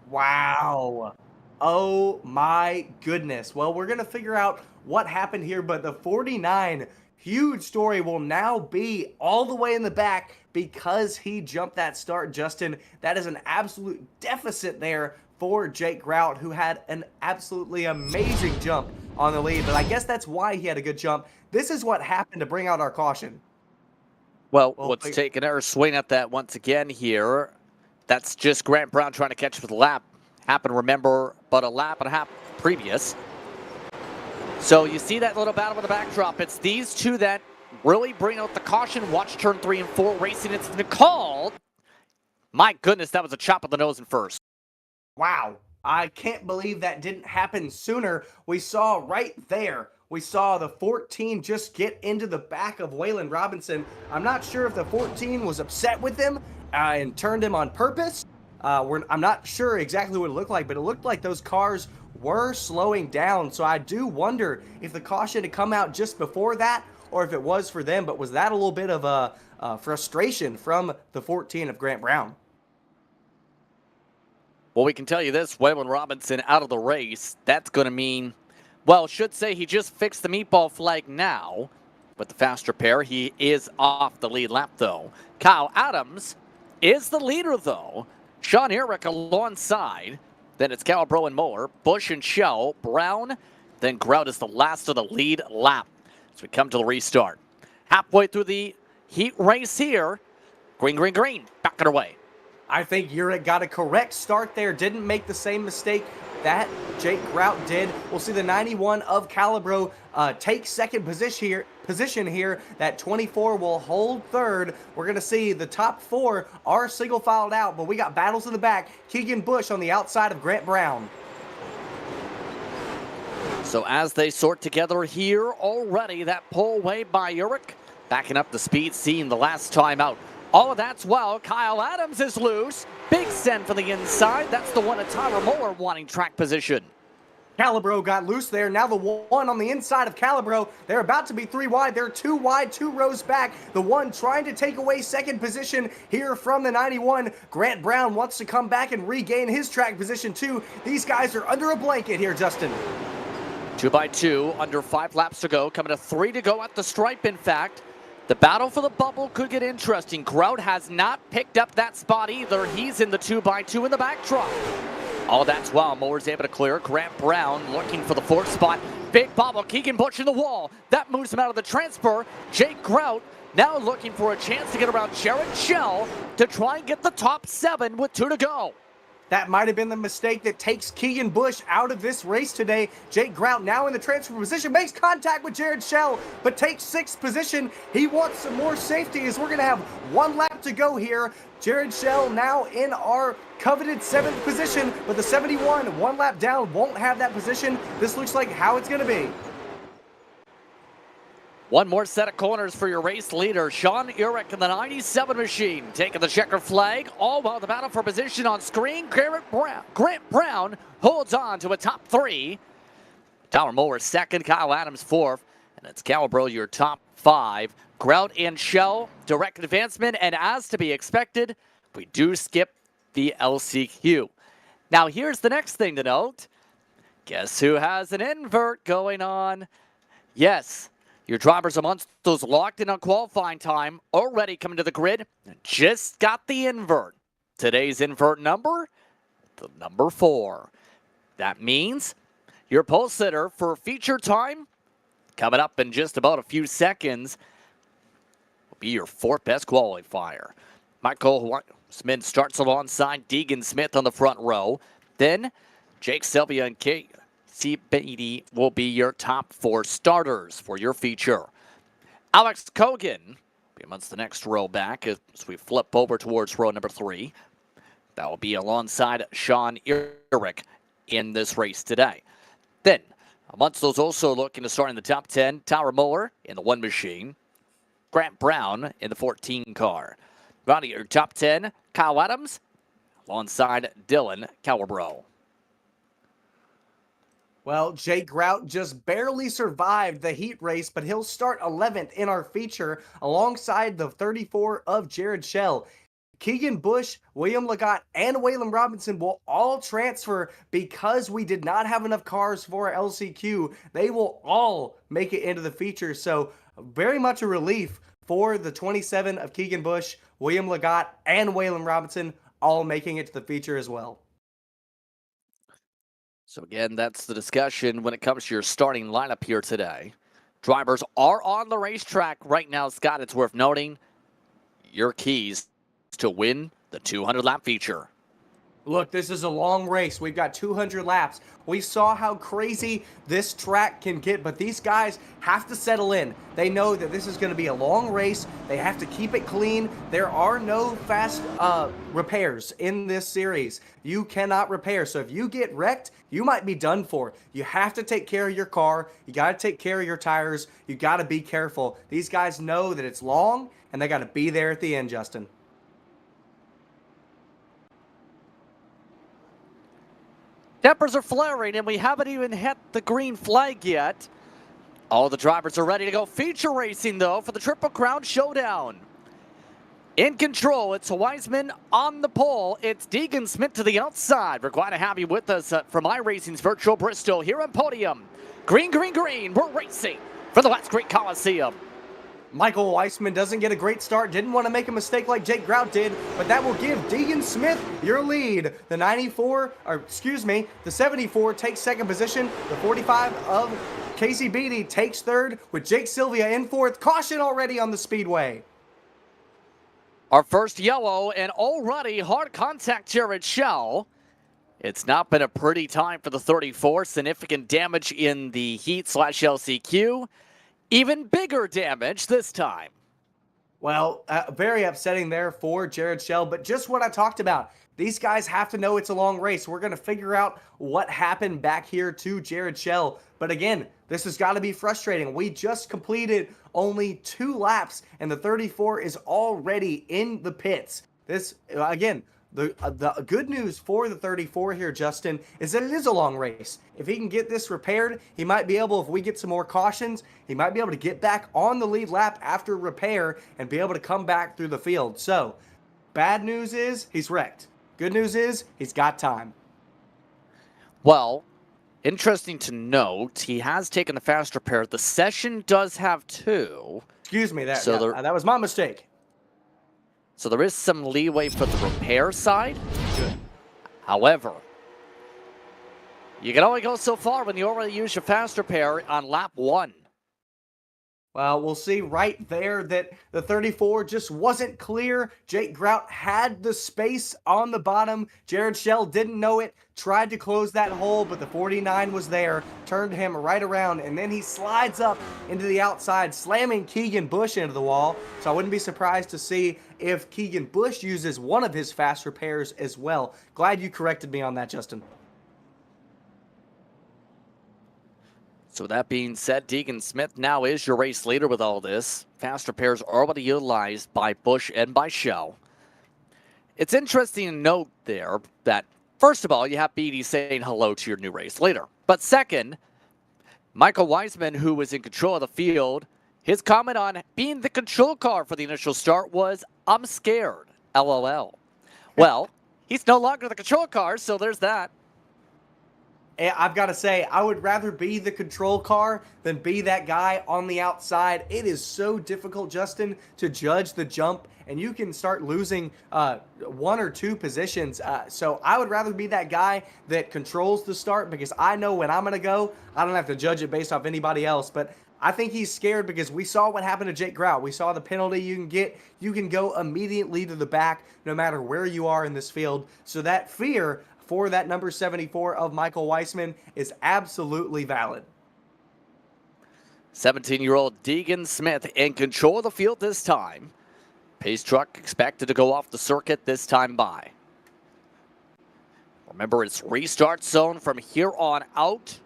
Wow. Oh my goodness. Well, we're going to figure out what happened here, but the 49 huge story will now be all the way in the back because he jumped that start, Justin. That is an absolute deficit there for Jake Grout, who had an absolutely amazing jump on the lead, but I guess that's why he had a good jump. This is what happened to bring out our caution. Well, Well, what's taking our swing at that once again here? That's just Grant Brown trying to catch with a lap. Happened, remember, but a lap and a half previous. So you see that little battle with the backdrop. It's these two that really bring out the caution. Watch turn 3 and 4 racing. It's Nicole. My goodness, that was a chop of the nose in first. wow. I can't believe that didn't happen sooner. We saw right there, we saw the 14 just get into the back of Waylon Robinson. I'm not sure if the 14 was upset with him and turned him on purpose. I'm not sure exactly what it looked like, but it looked like those cars were slowing down. So I do wonder if the caution had come out just before that or if it was for them. But was that a little bit of a frustration from the 14 of Grant Brown? Well, we can tell you this, Waylon Robinson out of the race. That's going to mean, well, should say he just fixed the meatball flag now. With the faster pair, he is off the lead lap, though. Kyle Adams is the leader, though. Sean Eric alongside. Then it's Calabro and Moore, Bush and Shell, Brown. Then Grout is the last of the lead lap as we come to the restart. Halfway through the heat race here. Green, green, green. Back it away. I think Urich got a correct start there. Didn't make the same mistake that Jake Grout did. We'll see the 91 of Calabro take second position here. That 24 will hold third. We're going to see the top 4 are single filed out, but we got battles in the back. Keegan Bush on the outside of Grant Brown. So as they sort together here already, that pull away by Urich, backing up the speed, seeing the last time out. All of that's well. Kyle Adams is loose. Big send from the inside. That's the one of Tyler Moore wanting track position. Calabro got loose there. Now the one on the inside of Calabro. They're about to be 3 wide. They're 2 wide, 2 rows back. The one trying to take away second position here from the 91. Grant Brown wants to come back and regain his track position too. These guys are under a blanket here, Justin. 2 by 2, under 5 laps to go. Coming to 3 to go at the stripe, in fact. The battle for the bubble could get interesting. Grout has not picked up that spot either. He's in the 2 by 2 in the backdrop. All that's well. Moore's able to clear. Grant Brown looking for the 4th spot. Big bobble. Keegan Bush in the wall. That moves him out of the transfer. Jake Grout now looking for a chance to get around Jared Shell to try and get the top 7 with 2 to go. That might have been the mistake that takes Keegan Bush out of this race today. Jake Grout now in the transfer position, makes contact with Jared Shell, but takes 6th position. He wants some more safety as we're going to have 1 lap to go here. Jared Shell now in our coveted 7th position, but the 71, 1 lap down, won't have that position. This looks like how it's going to be. One more set of corners for your race leader, Sean Urich in the 97 machine, taking the checker flag, all while the battle for position on screen. Grant Brown holds on to a top 3. Tyler Moore 2nd, Kyle Adams 4th, and it's Calabro your top 5. Grout and Shell, direct advancement, and as to be expected, we do skip the LCQ. Now here's the next thing to note. Guess who has an invert going on? Yes. Your drivers amongst those locked in on qualifying time already coming to the grid. Just got the invert. Today's invert number, the number 4. That means your pole sitter for feature time coming up in just about a few seconds will be your 4th best qualifier. Michael Smith starts alongside Deegan Smith on the front row. Then Jake Sylvia and Kate Beatty will be your top 4 starters for your feature. Alex Kogan will be amongst the next row back as we flip over towards row number 3. That will be alongside Sean Urich in this race today. Then, amongst those also looking to start in the top 10, Tyler Moore in the 1 machine, Grant Brown in the 14 car. Rounding your top 10, Kyle Adams alongside Dylan Calabro. Well, Jake Grout just barely survived the heat race, but he'll start 11th in our feature alongside the 34 of Jared Shell. Keegan Bush, William Legatt, and Waylon Robinson will all transfer because we did not have enough cars for LCQ. They will all make it into the feature, so very much a relief for the 27 of Keegan Bush, William Legatt, and Waylon Robinson all making it to the feature as well. So again, that's the discussion when it comes to your starting lineup here today. Drivers are on the racetrack right now, Scott. It's worth noting your keys to win the 200 lap feature. Look, this is a long race. We've got 200 laps. We saw how crazy this track can get, but these guys have to settle in. They know that this is going to be a long race. They have to keep it clean. There are no fast repairs in this series. You cannot repair. So if you get wrecked, you might be done for. You have to take care of your car. You got to take care of your tires. You got to be careful. These guys know that it's long, and they got to be there at the end, Justin. Tempers are flaring, and we haven't even hit the green flag yet. All the drivers are ready to go. Feature racing, though, for the Triple Crown Showdown. In control, it's Wiseman on the pole. It's Deegan Smith to the outside. We're glad to have you with us from iRacing's Virtual Bristol here on Podium. Green, green, green. We're racing for the West Great Coliseum. Michael Weissman doesn't get a great start. Didn't want to make a mistake like Jake Grout did, but that will give Deegan Smith your lead. The 74 takes second position. The 45 of Casey Beatty takes third with Jake Sylvia in fourth. Caution already on the speedway. Our first yellow and already hard contact here at Shell. It's not been a pretty time for the 34. Significant damage in the heat/LCQ. Even bigger damage this time. Well, very upsetting there for Jared Shell, but just what I talked about. These guys have to know it's a long race. We're going to figure out what happened back here to Jared Shell. But again, this has got to be frustrating. We just completed only 2 laps, and the 34 is already in the pits. This, again, the good news for the 34 here, Justin, is that it is a long race. If he can get this repaired, he might be able, if we get some more cautions, he might be able to get back on the lead lap after repair and be able to come back through the field. So, bad news is he's wrecked. Good news is he's got time. Well, interesting to note, he has taken the fast repair. The session does have 2. Excuse me, that was my mistake. So there is some leeway for the repair side. Good. However, you can only go so far when you already use your fast repair on lap 1. Well, we'll see right there that the 34 just wasn't clear. Jake Grout had the space on the bottom. Jared Shell didn't know it, tried to close that hole, but the 49 was there, turned him right around, and then he slides up into the outside, slamming Keegan Bush into the wall. So I wouldn't be surprised to see if Keegan Bush uses one of his fast repairs as well. Glad you corrected me on that, Justin. So with that being said, Deegan Smith now is your race leader with all this. Fast repairs are already utilized by Bush and by Shell. It's interesting to note there that, first of all, you have Beatty saying hello to your new race leader. But second, Michael Weisman, who was in control of the field, his comment on being the control car for the initial start was, "I'm scared, LOL." Well, he's no longer the control car, so there's that. I've got to say, I would rather be the control car than be that guy on the outside. It is so difficult, Justin, to judge the jump, and you can start losing 1 or 2 positions. So I would rather be that guy that controls the start because I know when I'm going to go. I don't have to judge it based off anybody else, but I think he's scared because we saw what happened to Jake Grout. We saw the penalty you can get. You can go immediately to the back no matter where you are in this field. So that fear for that number 74 of Michael Weissman is absolutely valid. 17-year-old Deegan Smith in control of the field this time. Pace truck expected to go off the circuit this time by. Remember, it's restart zone from here on out.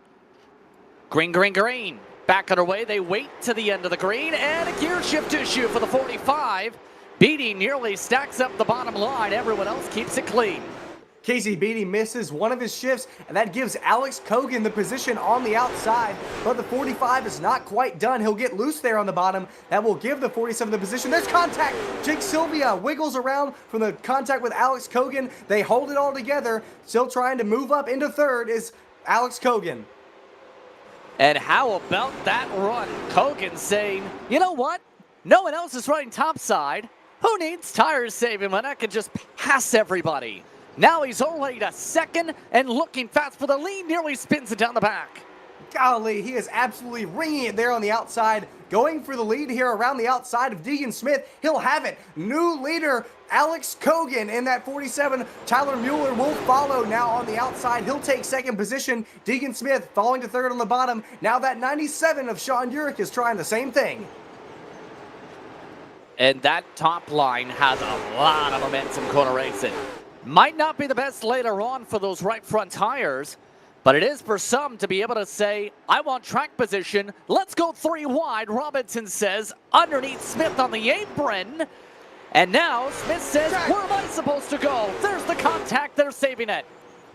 Green, green, green. Back underway. They wait to the end of the green, and a gear shift issue for the 45. Beatty nearly stacks up the bottom line. Everyone else keeps it clean. Casey Beatty misses one of his shifts, and that gives Alex Kogan the position on the outside, but the 45 is not quite done. He'll get loose there on the bottom. That will give the 47 the position. There's contact. Jake Sylvia wiggles around from the contact with Alex Kogan. They hold it all together. Still trying to move up into third is Alex Kogan. And how about that run? Kogan saying, you know what? No one else is running topside. Who needs tires saving when I can just pass everybody? Now he's already to second and looking fast for the lead, nearly spins it down the back. Golly, he is absolutely ringing it there on the outside, going for the lead here around the outside of Deegan Smith. He'll have it. New leader, Alex Kogan in that 47. Tyler Mueller will follow now on the outside. He'll take second position. Deegan Smith falling to third on the bottom. Now that 97 of Sean Urich is trying the same thing. And that top line has a lot of momentum corner racing. Might not be the best later on for those right front tires, but it is for some to be able to say, I want track position. Let's go 3 wide, Robinson says, underneath Smith on the apron. And now Smith says, where am I supposed to go? There's the contact. They're saving it.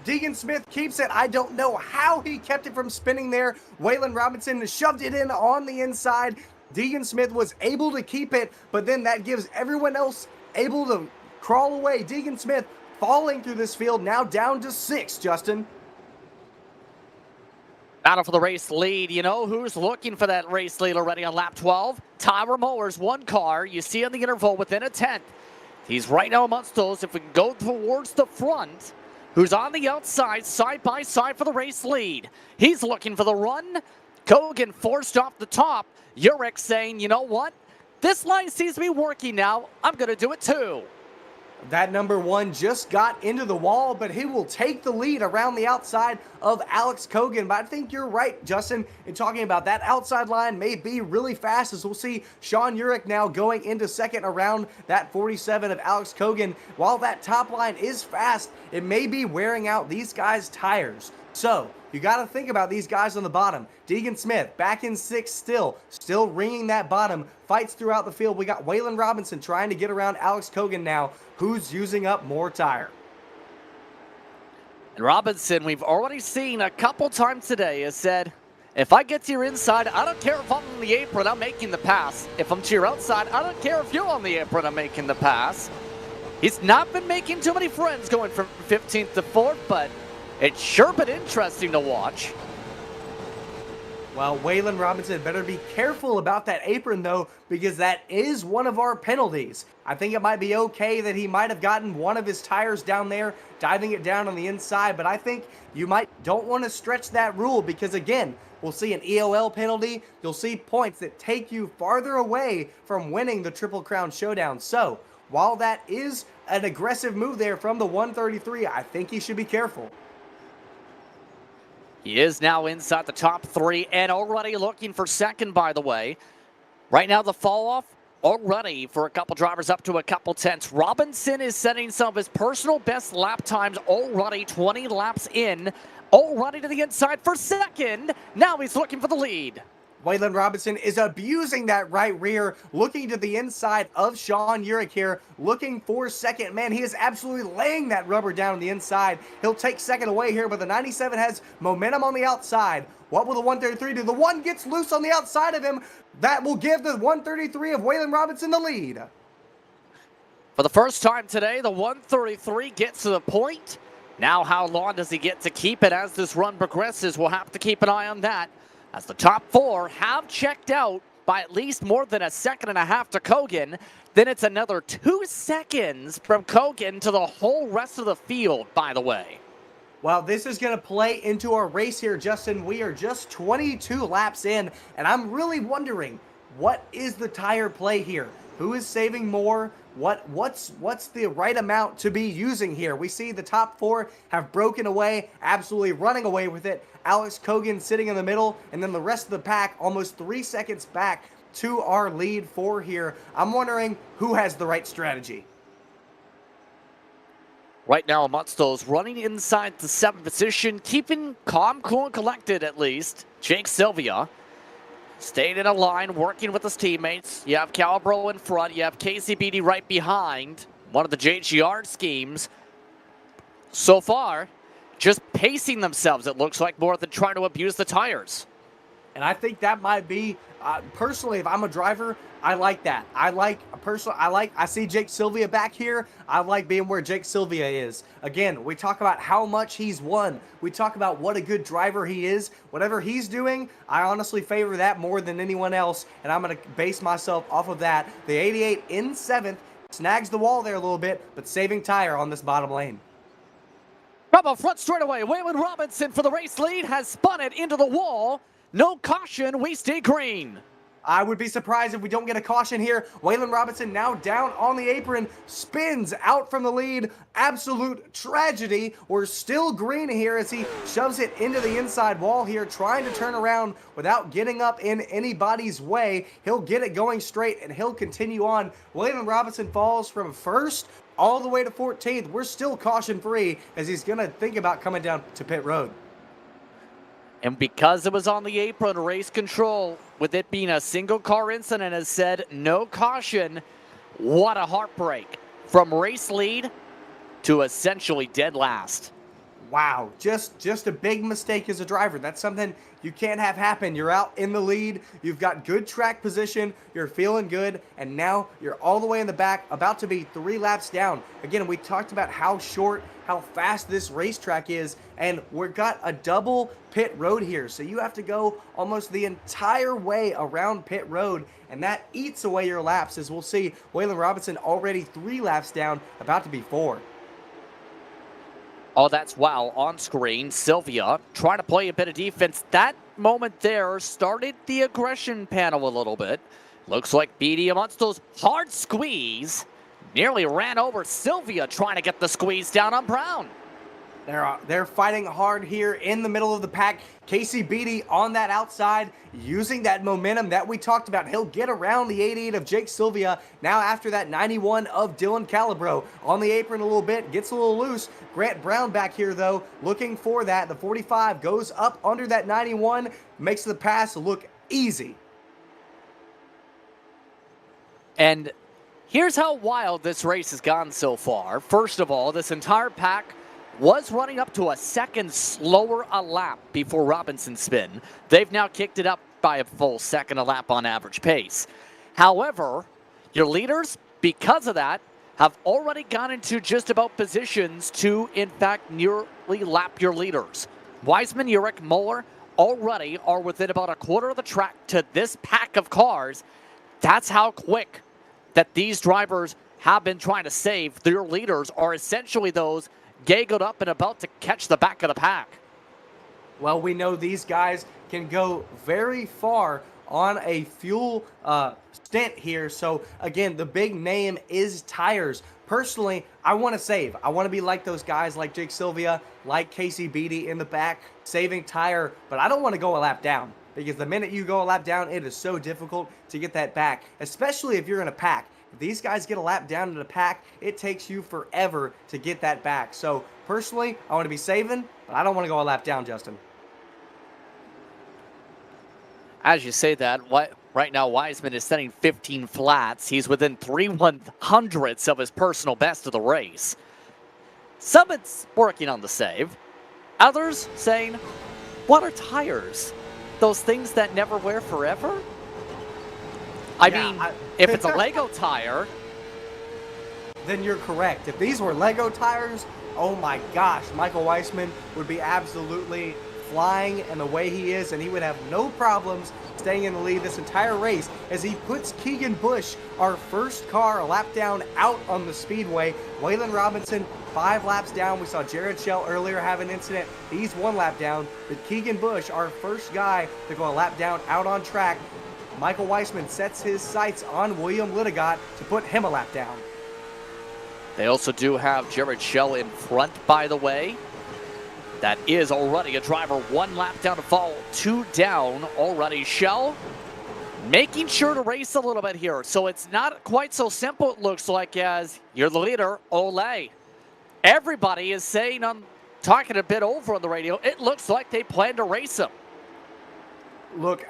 Deegan Smith keeps it. I don't know how he kept it from spinning there. Waylon Robinson shoved it in on the inside. Deegan Smith was able to keep it, but then that gives everyone else able to crawl away. Deegan Smith falling through this field, now down to 6, Justin. Battle for the race lead. You know who's looking for that race lead already on lap 12? Tyler Mowers, one car. You see on the interval within a tenth. He's right now amongst those. If we can go towards the front, who's on the outside, side by side for the race lead. He's looking for the run. Kogan forced off the top. Urich saying, you know what? This line seems to be working now. I'm going to do it too. That number 1 just got into the wall, but he will take the lead around the outside of Alex Kogan. But I think you're right, Justin, in talking about that outside line may be really fast, as we'll see Sean Urich now going into second around that 47 of Alex Kogan. While that top line is fast, it may be wearing out these guys' tires. So you got to think about these guys on the bottom. Deegan Smith back in 6th still ringing that bottom. Fights throughout the field. We got Waylon Robinson trying to get around Alex Kogan now, who's using up more tire. And Robinson, we've already seen a couple times today, has said, if I get to your inside, I don't care if I'm on the apron, I'm making the pass. If I'm to your outside, I don't care if you're on the apron, I'm making the pass. He's not been making too many friends going from 15th to 4th, but it's sure been interesting to watch. Well, Waylon Robinson better be careful about that apron, though, because that is one of our penalties. I think it might be okay that he might have gotten one of his tires down there, diving it down on the inside, but I think you don't want to stretch that rule because, again, we'll see an EOL penalty. You'll see points that take you farther away from winning the Triple Crown Showdown. So, while that is an aggressive move there from the 133, I think he should be careful. He is now inside the top 3 and already looking for second, by the way. Right now, the fall off already for a couple drivers up to a couple tenths. Robinson is setting some of his personal best lap times already, 20 laps in, already to the inside for second. Now he's looking for the lead. Waylon Robinson is abusing that right rear, looking to the inside of Sean Urich here, looking for second. Man, he is absolutely laying that rubber down on the inside. He'll take second away here, but the 97 has momentum on the outside. What will the 133 do? The 1 gets loose on the outside of him. That will give the 133 of Waylon Robinson the lead. For the first time today, the 133 gets to the point. Now how long does he get to keep it as this run progresses? We'll have to keep an eye on that, as the top 4 have checked out by at least more than a second and a half to Kogan. Then it's another 2 seconds from Kogan to the whole rest of the field, by the way. Well, this is going to play into our race here, Justin. We are just 22 laps in, and I'm really wondering, what is the tire play here? Who is saving more? What's the right amount to be using here? We see the top 4 have broken away, absolutely running away with it. Alex Kogan sitting in the middle, and then the rest of the pack almost 3 seconds back to our lead 4 here. I'm wondering who has the right strategy. Right now, amongst those running inside the 7th position, keeping calm, cool, and collected at least, Jake Sylvia. Staying in a line, working with his teammates. You have Calbro in front. You have KCBD right behind. One of the JGR schemes. So far, just pacing themselves, it looks like, more than trying to abuse the tires. And I think that might be, personally, if I'm a driver, I like that. I see Jake Sylvia back here. I like being where Jake Sylvia is. Again, we talk about how much he's won. We talk about what a good driver he is. Whatever he's doing, I honestly favor that more than anyone else, and I'm going to base myself off of that. The 88 in 7th snags the wall there a little bit, but saving tire on this bottom lane. From a front straightaway, Waylon Robinson for the race lead has spun it into the wall. No caution, we stay green. I would be surprised if we don't get a caution here. Waylon Robinson now down on the apron, spins out from the lead. Absolute tragedy. We're still green here as he shoves it into the inside wall here, trying to turn around without getting up in anybody's way. He'll get it going straight and he'll continue on. Waylon Robinson falls from first all the way to 14th. We're still caution free as he's going to think about coming down to pit road. And because it was on the apron, race control, with it being a single car incident, has said no caution. What a heartbreak. From race lead to essentially dead last. Wow, just a big mistake as a driver. That's something you can't have happen. You're out in the lead, you've got good track position, you're feeling good, and now you're all the way in the back, about to be 3 laps down. Again, we talked about how short, how fast this racetrack is, and we've got a double pit road here. So you have to go almost the entire way around pit road, and that eats away your laps, as we'll see Waylon Robinson already 3 laps down, about to be 4. Oh, that's wow. On screen, Sylvia trying to play a bit of defense. That moment there started the aggression panel a little bit. Looks like Beatty amongst those hard squeeze nearly ran over Sylvia trying to get the squeeze down on Brown. They're fighting hard here in the middle of the pack. Casey Beatty on that outside, using that momentum that we talked about. He'll get around the 88 of Jake Sylvia. Now after that 91 of Dylan Calabro. On the apron a little bit, gets a little loose. Grant Brown back here though, looking for that. The 45 goes up under that 91, makes the pass look easy. And here's how wild this race has gone so far. First of all, this entire pack was running up to a second slower a lap before Robinson's spin. They've now kicked it up by a full second a lap on average pace. However, your leaders, because of that, have already gone into just about positions to, in fact, nearly lap your leaders. Wiseman, Urich, Muller already are within about a quarter of the track to this pack of cars. That's how quick that these drivers have been trying to save. Their leaders are essentially those gaggled up and about to catch the back of the pack. Well, we know these guys can go very far on a fuel stint here. So again, the big name is tires. Personally, I want to save. I want to be like those guys like Jake Sylvia, like Casey Beatty in the back, saving tire, but I don't want to go a lap down, because the minute you go a lap down, it is so difficult to get that back, especially if you're in a pack. If these guys get a lap down in a pack, it takes you forever to get that back. So personally, I want to be saving, but I don't want to go a lap down, Justin. As you say that, right now Wiseman is setting 15 flats. He's within 3/100ths of his personal best of the race. Some it's working on the save. Others saying, what are tires? Those things that never wear forever? I mean, if it's a Lego tire, then you're correct. If these were Lego tires, oh my gosh, Michael Weissman would be absolutely flying in the way he is, and he would have no problems staying in the lead this entire race as he puts Keegan Bush, our first car, a lap down out on the speedway. Waylon Robinson 5 laps down. We saw Jared Shell earlier have an incident. He's 1 lap down, but Keegan Bush, our first guy to go a lap down out on track. Michael Weissman sets his sights on William Littagott to put him a lap down. They also do have Jared Shell in front, by the way. That is already a driver 1 lap down to fall, 2 down already. Shell making sure to race a little bit here. So it's not quite so simple, it looks like, as you're the leader, Ole. Everybody is saying, talking a bit over on the radio, it looks like they plan to race him. Look,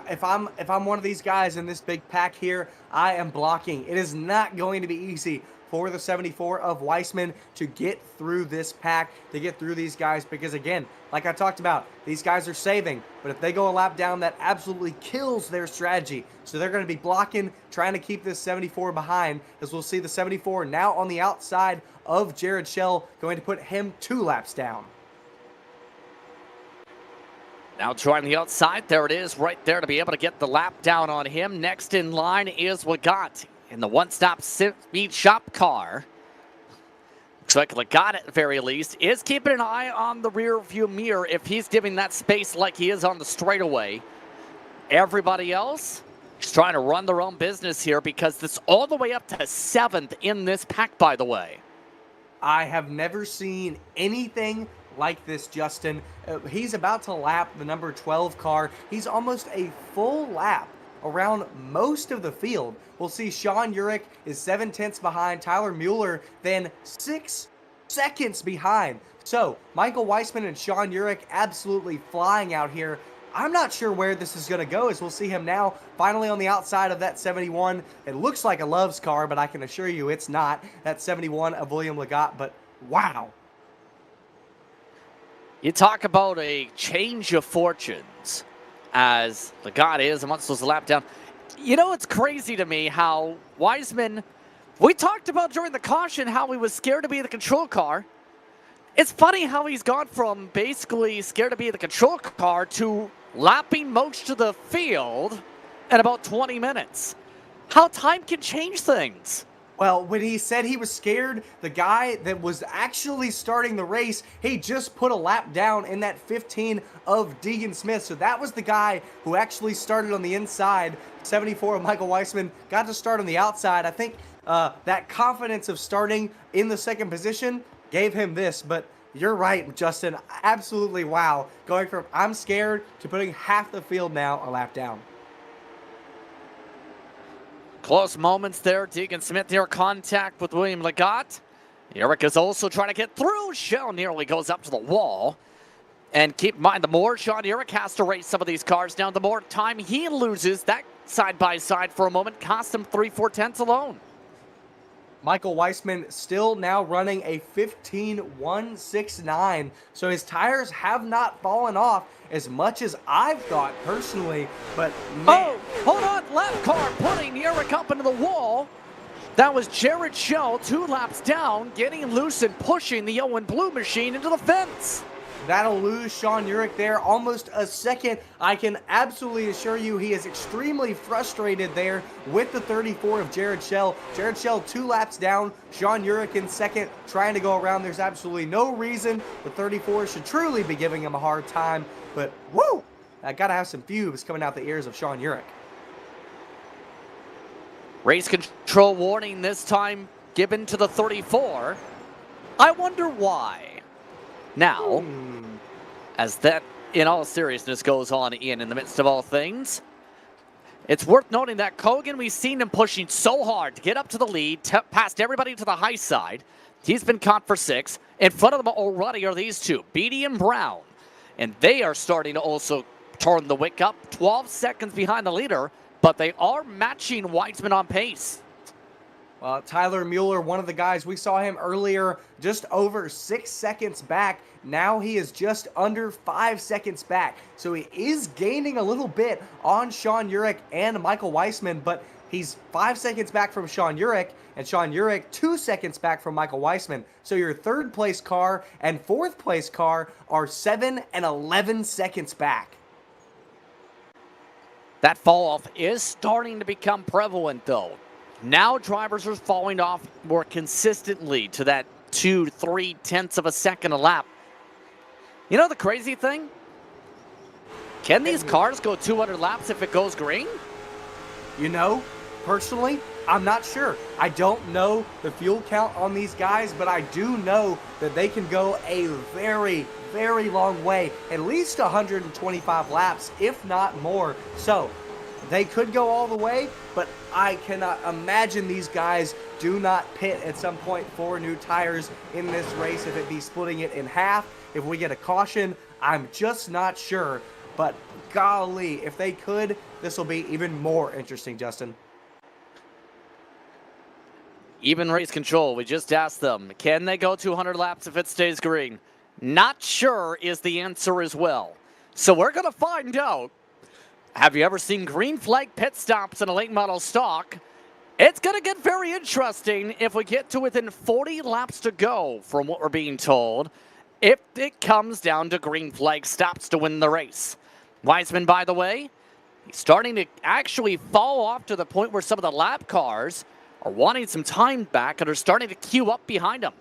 if I'm one of these guys in this big pack here, I am blocking. It is not going to be easy for the 74 of Weissman to get through this pack, to get through these guys, because again, like I talked about, these guys are saving, but if they go a lap down, that absolutely kills their strategy. So they're going to be blocking, trying to keep this 74 behind, as we'll see the 74 now on the outside of Jared Shell, going to put him 2 laps down. Now trying the outside, there it is right there to be able to get the lap down on him. Next in line is Wagat in the one-stop speed shop car. Looks like Legat, at the very least, is keeping an eye on the rear view mirror if he's giving that space like he is on the straightaway. Everybody else is trying to run their own business here because this all the way up to 7th in this pack, by the way. I have never seen anything like this, Justin. He's about to lap the number 12 car. He's almost a full lap around most of the field. We'll see Sean Urich is 7/10 behind, Tyler Mueller then 6 seconds behind. So Michael Weissman and Sean Urich absolutely flying out here. I'm not sure where this is going to go, as we'll see him now finally on the outside of that 71. It looks like a Love's car, but I can assure you it's not. That 71 of William Legat, but wow. You talk about a change of fortunes, as Legat is, and once those lap down. You know, it's crazy to me how Weissman, we talked about during the caution how he was scared to be the control car. It's funny how he's gone from basically scared to be the control car to lapping most of the field in about 20 minutes. How time can change things. Well, when he said he was scared, the guy that was actually starting the race, he just put a lap down in that 15 of Deegan Smith. So that was the guy who actually started on the inside. 74 of Michael Weissman got to start on the outside. I think that confidence of starting in the second position gave him this. But you're right, Justin. Absolutely wow. Going from I'm scared to putting half the field now a lap down. Close moments there. Deegan Smith near contact with William Legat. Urich is also trying to get through. Shell nearly goes up to the wall. And keep in mind, the more Sean Urich has to race some of these cars down, the more time he loses. That side-by-side for a moment cost him 3/4 alone. Michael Weissman still now running a 15.169. So his tires have not fallen off as much as I've thought personally, but man. Oh, hold on, lap car putting Urich up into the wall. That was Jared Shell, 2 laps down, getting loose and pushing the Owen Blue machine into the fence. That'll lose Sean Urich there almost a second. I can absolutely assure you he is extremely frustrated there with the 34 of Jared Shell. Jared Shell 2 laps down, Sean Urich in second, trying to go around. There's absolutely no reason the 34 should truly be giving him a hard time. But, woo! I gotta have some fumes coming out the ears of Sean Urich. Race control warning this time given to the 34. I wonder why. Now, as that, in all seriousness, goes on in the midst of all things, it's worth noting that Kogan, we've seen him pushing so hard to get up to the lead, past everybody to the high side. He's been caught for 6. In front of them already are these two, Beatty and Brown. And they are starting to also turn the wick up, 12 seconds behind the leader, but they are matching Weissman on pace. Well, Tyler Mueller, one of the guys, we saw him earlier just over 6 seconds back. Now he is just under 5 seconds back. So he is gaining a little bit on Sean Urich and Michael Weissman, but he's 5 seconds back from Sean Urich, and Sean Urich 2 seconds back from Michael Weissman. So your 3rd place car and 4th place car are 7 and 11 seconds back. That fall off is starting to become prevalent, though. Now drivers are falling off more consistently to that 2-3 of a second a lap. You know the crazy thing? Can these cars go 200 laps if it goes green? You know, personally, I'm not sure. I don't know the fuel count on these guys, but I do know that they can go a very, very long way. At least 125 laps, if not more. So, they could go all the way, but I cannot imagine these guys do not pit at some point for new tires in this race, if it be splitting it in half. If we get a caution, I'm just not sure. But golly, if they could, this will be even more interesting, Justin. Even race control, we just asked them, can they go 200 laps if it stays green? Not sure is the answer as well. So we're going to find out. Have you ever seen green flag pit stops in a late model stock? It's going to get very interesting if we get to within 40 laps to go from what we're being told, if it comes down to green flag stops to win the race. Weissman, by the way, he's starting to actually fall off to the point where some of the lap cars are wanting some time back and are starting to queue up behind him.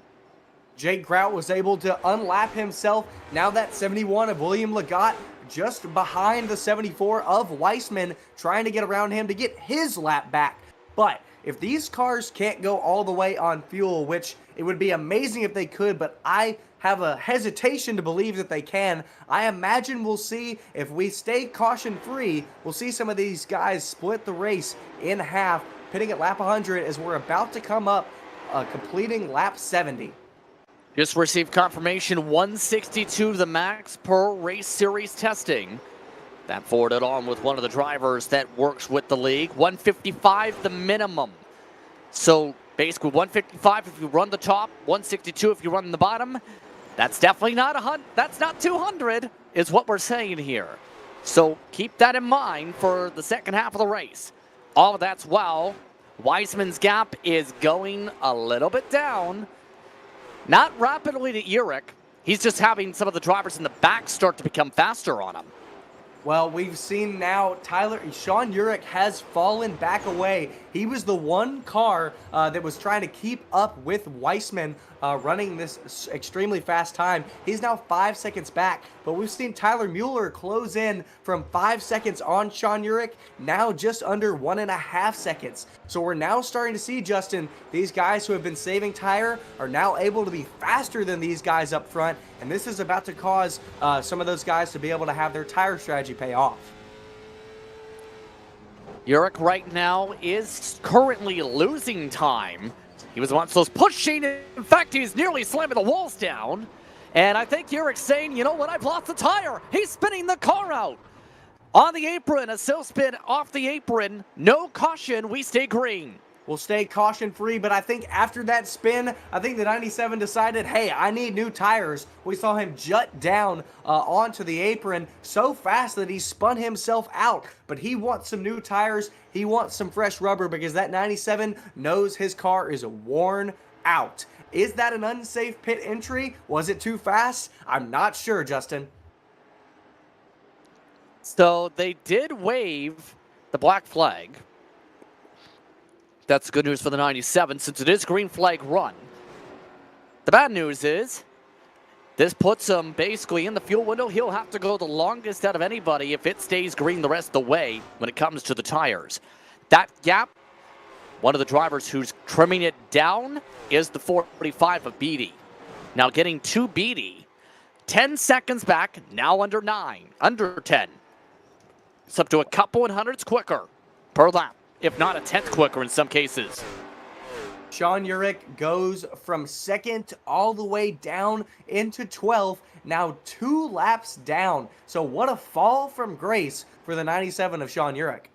Jake Grout was able to unlap himself. Now that 71 of William Legat just behind the 74 of Weissman, trying to get around him to get his lap back. But if these cars can't go all the way on fuel, which it would be amazing if they could, but I have a hesitation to believe that they can, I imagine we'll see, if we stay caution free, we'll see some of these guys split the race in half, pitting at lap 100 as we're about to come up, completing lap 70. Just received confirmation, 162 the max per race series testing. That forwarded on with one of the drivers that works with the league. 155 the minimum. So basically 155 if you run the top, 162 if you run the bottom. That's definitely not 100. That's not 200 is what we're saying here. So keep that in mind for the second half of the race. All of that's while Weissman's gap is going a little bit down. Not rapidly to Urich. He's just having some of the drivers in the back start to become faster on him. Well, we've seen now Sean Urich has fallen back away. He was the one car that was trying to keep up with Weissman running this extremely fast time. He's now 5 seconds back, but we've seen Tyler Mueller close in from 5 seconds on Sean Urich, now just under 1.5 seconds. So we're now starting to see, Justin, these guys who have been saving tire are now able to be faster than these guys up front, and this is about to cause some of those guys to be able to have their tire strategy pay off. Urich right now is currently losing time. He was once those pushing. In fact, he's nearly slamming the walls down. And I think Urich's saying, you know what, I've lost the tire. He's spinning the car out. On the apron, a sill spin off the apron. No caution, we stay green. We'll stay caution free, but I think after that spin, I think the 97 decided, hey, I need new tires. We saw him jut down onto the apron so fast that he spun himself out, but he wants some new tires. He wants some fresh rubber because that 97 knows his car is worn out. Is that an unsafe pit entry? Was it too fast? I'm not sure, Justin. So they did wave the black flag. That's good news for the 97 since it is green flag run. The bad news is this puts him basically in the fuel window. He'll have to go the longest out of anybody if it stays green the rest of the way when it comes to the tires. That gap, one of the drivers who's trimming it down is the 445 of Beatty. Now getting to Beatty, 10 seconds back, now under 10. It's up to a couple and hundreds quicker per lap, if not a tenth quicker in some cases. Sean Urich goes from second all the way down into 12th, now 2 laps down. So what a fall from grace for the 97 of Sean Urich.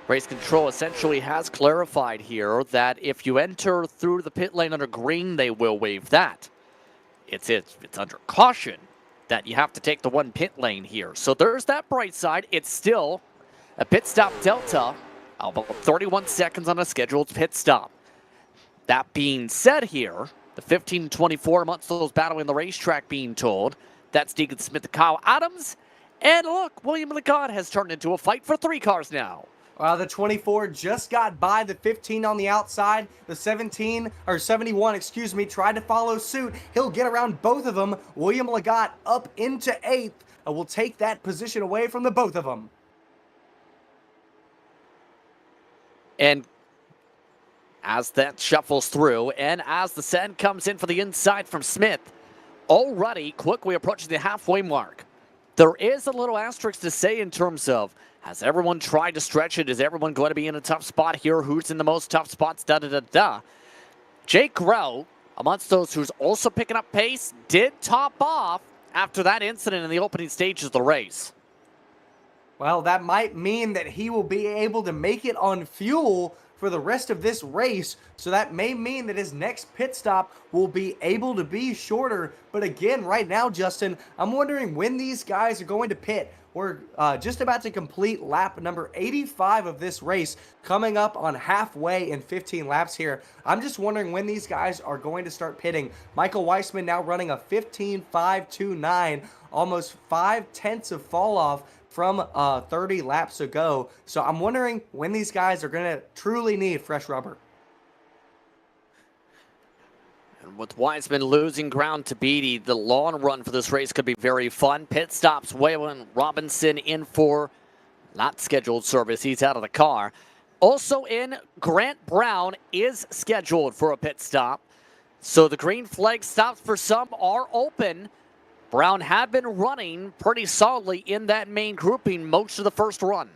Race control essentially has clarified here that if you enter through the pit lane under green, they will waive that. It's under caution that you have to take the one pit lane here. So there's that bright side. It's still a pit stop delta of about 31 seconds on a scheduled pit stop. That being said here, the 15-24 amongst those battling the racetrack being told, that's Deegan Smith to Kyle Adams. And look, William Legat has turned into a fight for 3 cars now. The 24 just got by the 15 on the outside. The 71, tried to follow suit. He'll get around both of them. William Legat up into 8th. Will take that position away from the both of them. And as that shuffles through, and as the send comes in for the inside from Smith, already quickly approaching the halfway mark. There is a little asterisk to say in terms of, has everyone tried to stretch it? Is everyone going to be in a tough spot here? Who's in the most tough spots? Da-da-da-da. Jake Grout, amongst those who's also picking up pace, did top off after that incident in the opening stages of the race. Well, that might mean that he will be able to make it on fuel for the rest of this race, so that may mean that his next pit stop will be able to be shorter. But again, right now, Justin, I'm wondering when these guys are going to pit. We're just about to complete lap number 85 of this race, coming up on halfway in 15 laps here. I'm just wondering when these guys are going to start pitting. Michael Weissman now running a 15.529, almost 5/10 of fall off from 30 laps ago. So I'm wondering when these guys are going to truly need fresh rubber. And with Wiseman losing ground to Beatty, the long run for this race could be very fun. Pit stops, Waylon Robinson in for not scheduled service. He's out of the car. Also in, Grant Brown is scheduled for a pit stop. So the green flag stops for some are open. Brown had been running pretty solidly in that main grouping most of the first run.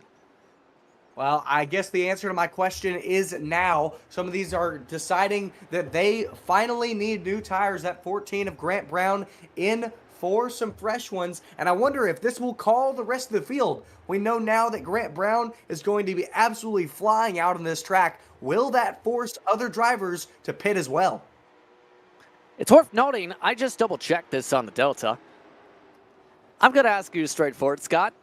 Well, I guess the answer to my question is now. Some of these are deciding that they finally need new tires at 14 of Grant Brown in for some fresh ones. And I wonder if this will call the rest of the field. We know now that Grant Brown is going to be absolutely flying out on this track. Will that force other drivers to pit as well? It's worth noting, I just double-checked this on the Delta. I'm going to ask you straightforward, Scott.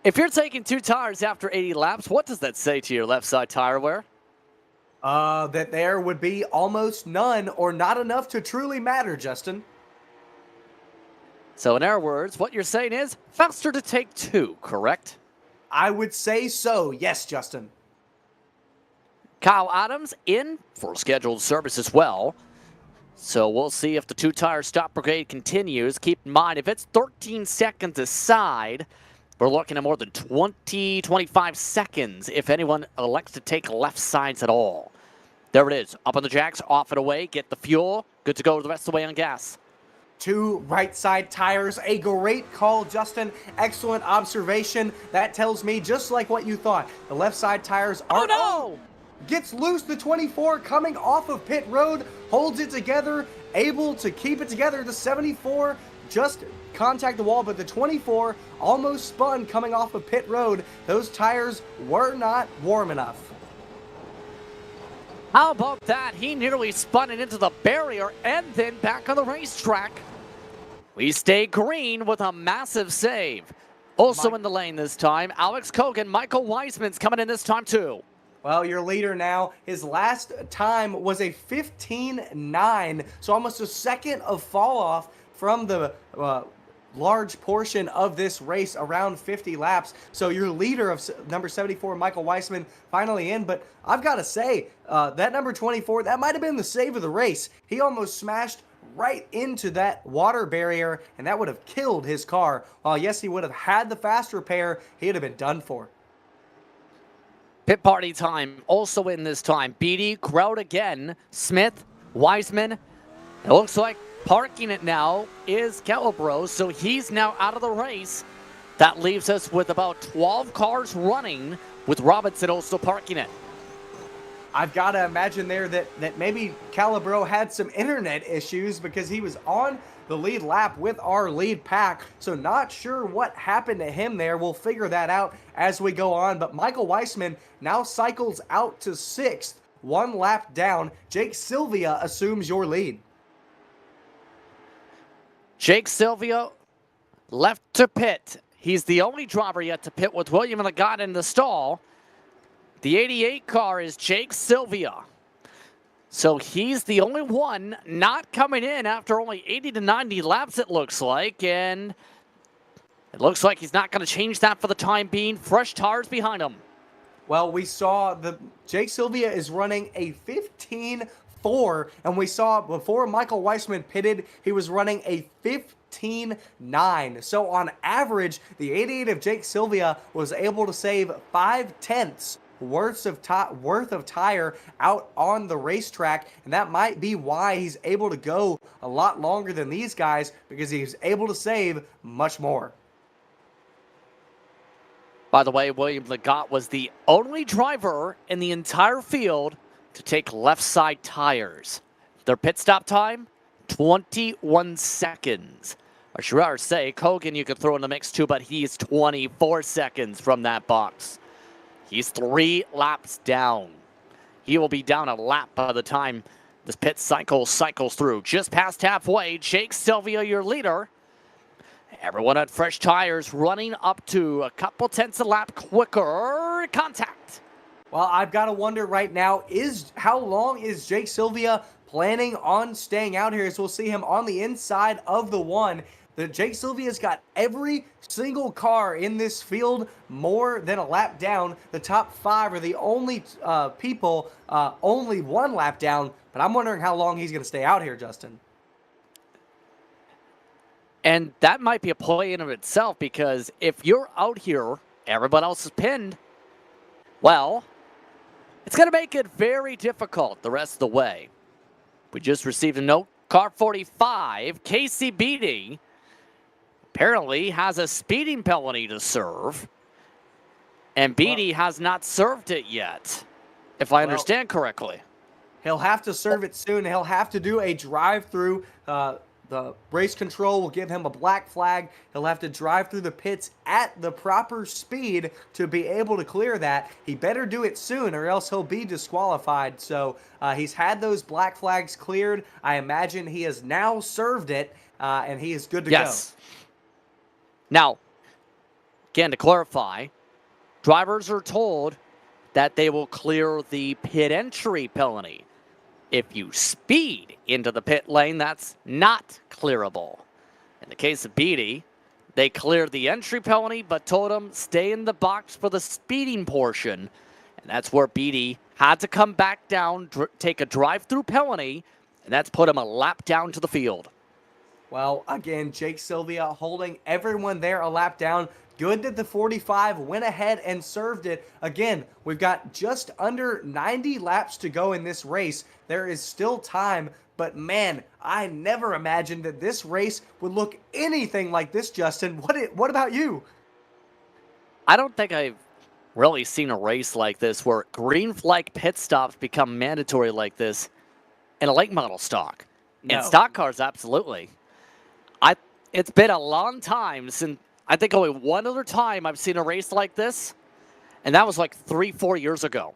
If you're taking 2 tires after 80 laps, what does that say to your left side tire wear? That there would be almost none or not enough to truly matter, Justin. So in our words, what you're saying is faster to take 2, correct? I would say so, yes, Justin. Kyle Adams in for scheduled service as well. So we'll see if the 2-tire stop brigade continues. Keep in mind, if it's 13 seconds aside, we're looking at more than 20, 25 seconds if anyone elects to take left sides at all. There it is. Up on the jacks, off and away. Get the fuel. Good to go the rest of the way on gas. 2 right side tires. A great call, Justin. Excellent observation. That tells me just like what you thought. The left side tires are... Oh, no! Gets loose. The 24 coming off of pit road. Holds it together. Able to keep it together. The 74 just contact the wall, but the 24 almost spun coming off of pit road. Those tires were not warm enough. How about that? He nearly spun it into the barrier and then back on the racetrack. We stay green with a massive save. Also in the lane this time, Alex Kogan, Michael Wiseman's coming in this time too. Well, your leader now, his last time was a 15.9, so almost a second of fall off from the large portion of this race, around 50 laps. So your leader of number 74, Michael Wiseman, finally in. But I've got to say, that number 24, that might have been the save of the race. He almost smashed right into that water barrier, and that would have killed his car. While yes, he would have had the fast repair, he would have been done for. Pit party time also in this time. Beatty, Kraut again, Smith, Wiseman. It looks like parking it now is Calabro, so he's now out of the race. That leaves us with about 12 cars running, with Robinson also parking it. I've got to imagine there that maybe Calabro had some internet issues because he was on the lead lap with our lead pack. So not sure what happened to him there. We'll figure that out as we go on. But Michael Wiseman now cycles out to 6th, 1 lap down. Jake Sylvia assumes your lead. Jake Sylvia left to pit. He's the only driver yet to pit with William Lagat in the stall. The 88 car is Jake Sylvia. So he's the only one not coming in after only 80 to 90 laps, it looks like. And it looks like he's not going to change that for the time being. Fresh tires behind him. Well, we saw Jake Sylvia is running a 15.4, and we saw before Michael Wiseman pitted, he was running a 15.9. So on average, the 88 of Jake Sylvia was able to save 5/10 worth of tire out on the racetrack, and that might be why he's able to go a lot longer than these guys, because he's able to save much more. By the way, William Lagat was the only driver in the entire field to take left side tires. Their pit stop time, 21 seconds. I should rather say, Kogan you could throw in the mix too, but he's 24 seconds from that box. He's 3 laps down. He will be down a lap by the time this pit cycle cycles through. Just past halfway, Jake Sylvia, your leader. Everyone had fresh tires, running up to a couple tenths a lap quicker. Contact. Well, I've got to wonder right now, how long is Jake Sylvia planning on staying out here? As we'll see him on the inside of the 1. that Jake Sylvia's got every single car in this field more than a lap down. The top 5 are the only people only 1 lap down, but I'm wondering how long he's going to stay out here, Justin. And that might be a play in of itself, because if you're out here, everyone else is pinned, well, it's going to make it very difficult the rest of the way. We just received a note. Car 45, Casey Beatty, apparently has a speeding penalty to serve. And Beatty has not served it yet, if I understand correctly. He'll have to serve it soon. He'll have to do a drive-through. The race control will give him a black flag. He'll have to drive through the pits at the proper speed to be able to clear that. He better do it soon, or else he'll be disqualified. So he's had those black flags cleared. I imagine he has now served it, and he is good to go. Now, again, to clarify, drivers are told that they will clear the pit entry penalty. If you speed into the pit lane, that's not clearable. In the case of Beatty, they cleared the entry penalty, but told him stay in the box for the speeding portion. And that's where Beatty had to come back down, take a drive-through penalty, and that's put him a lap down to the field. Well, again, Jake Sylvia holding everyone there a lap down. Good that the 45 went ahead and served it. Again, we've got just under 90 laps to go in this race. There is still time, but man, I never imagined that this race would look anything like this, Justin. What about you? I don't think I've really seen a race like this where green flag pit stops become mandatory like this in a late model stock. No. In stock cars, absolutely. It's been a long time since, I think only one other time I've seen a race like this, and that was like 3-4 years ago.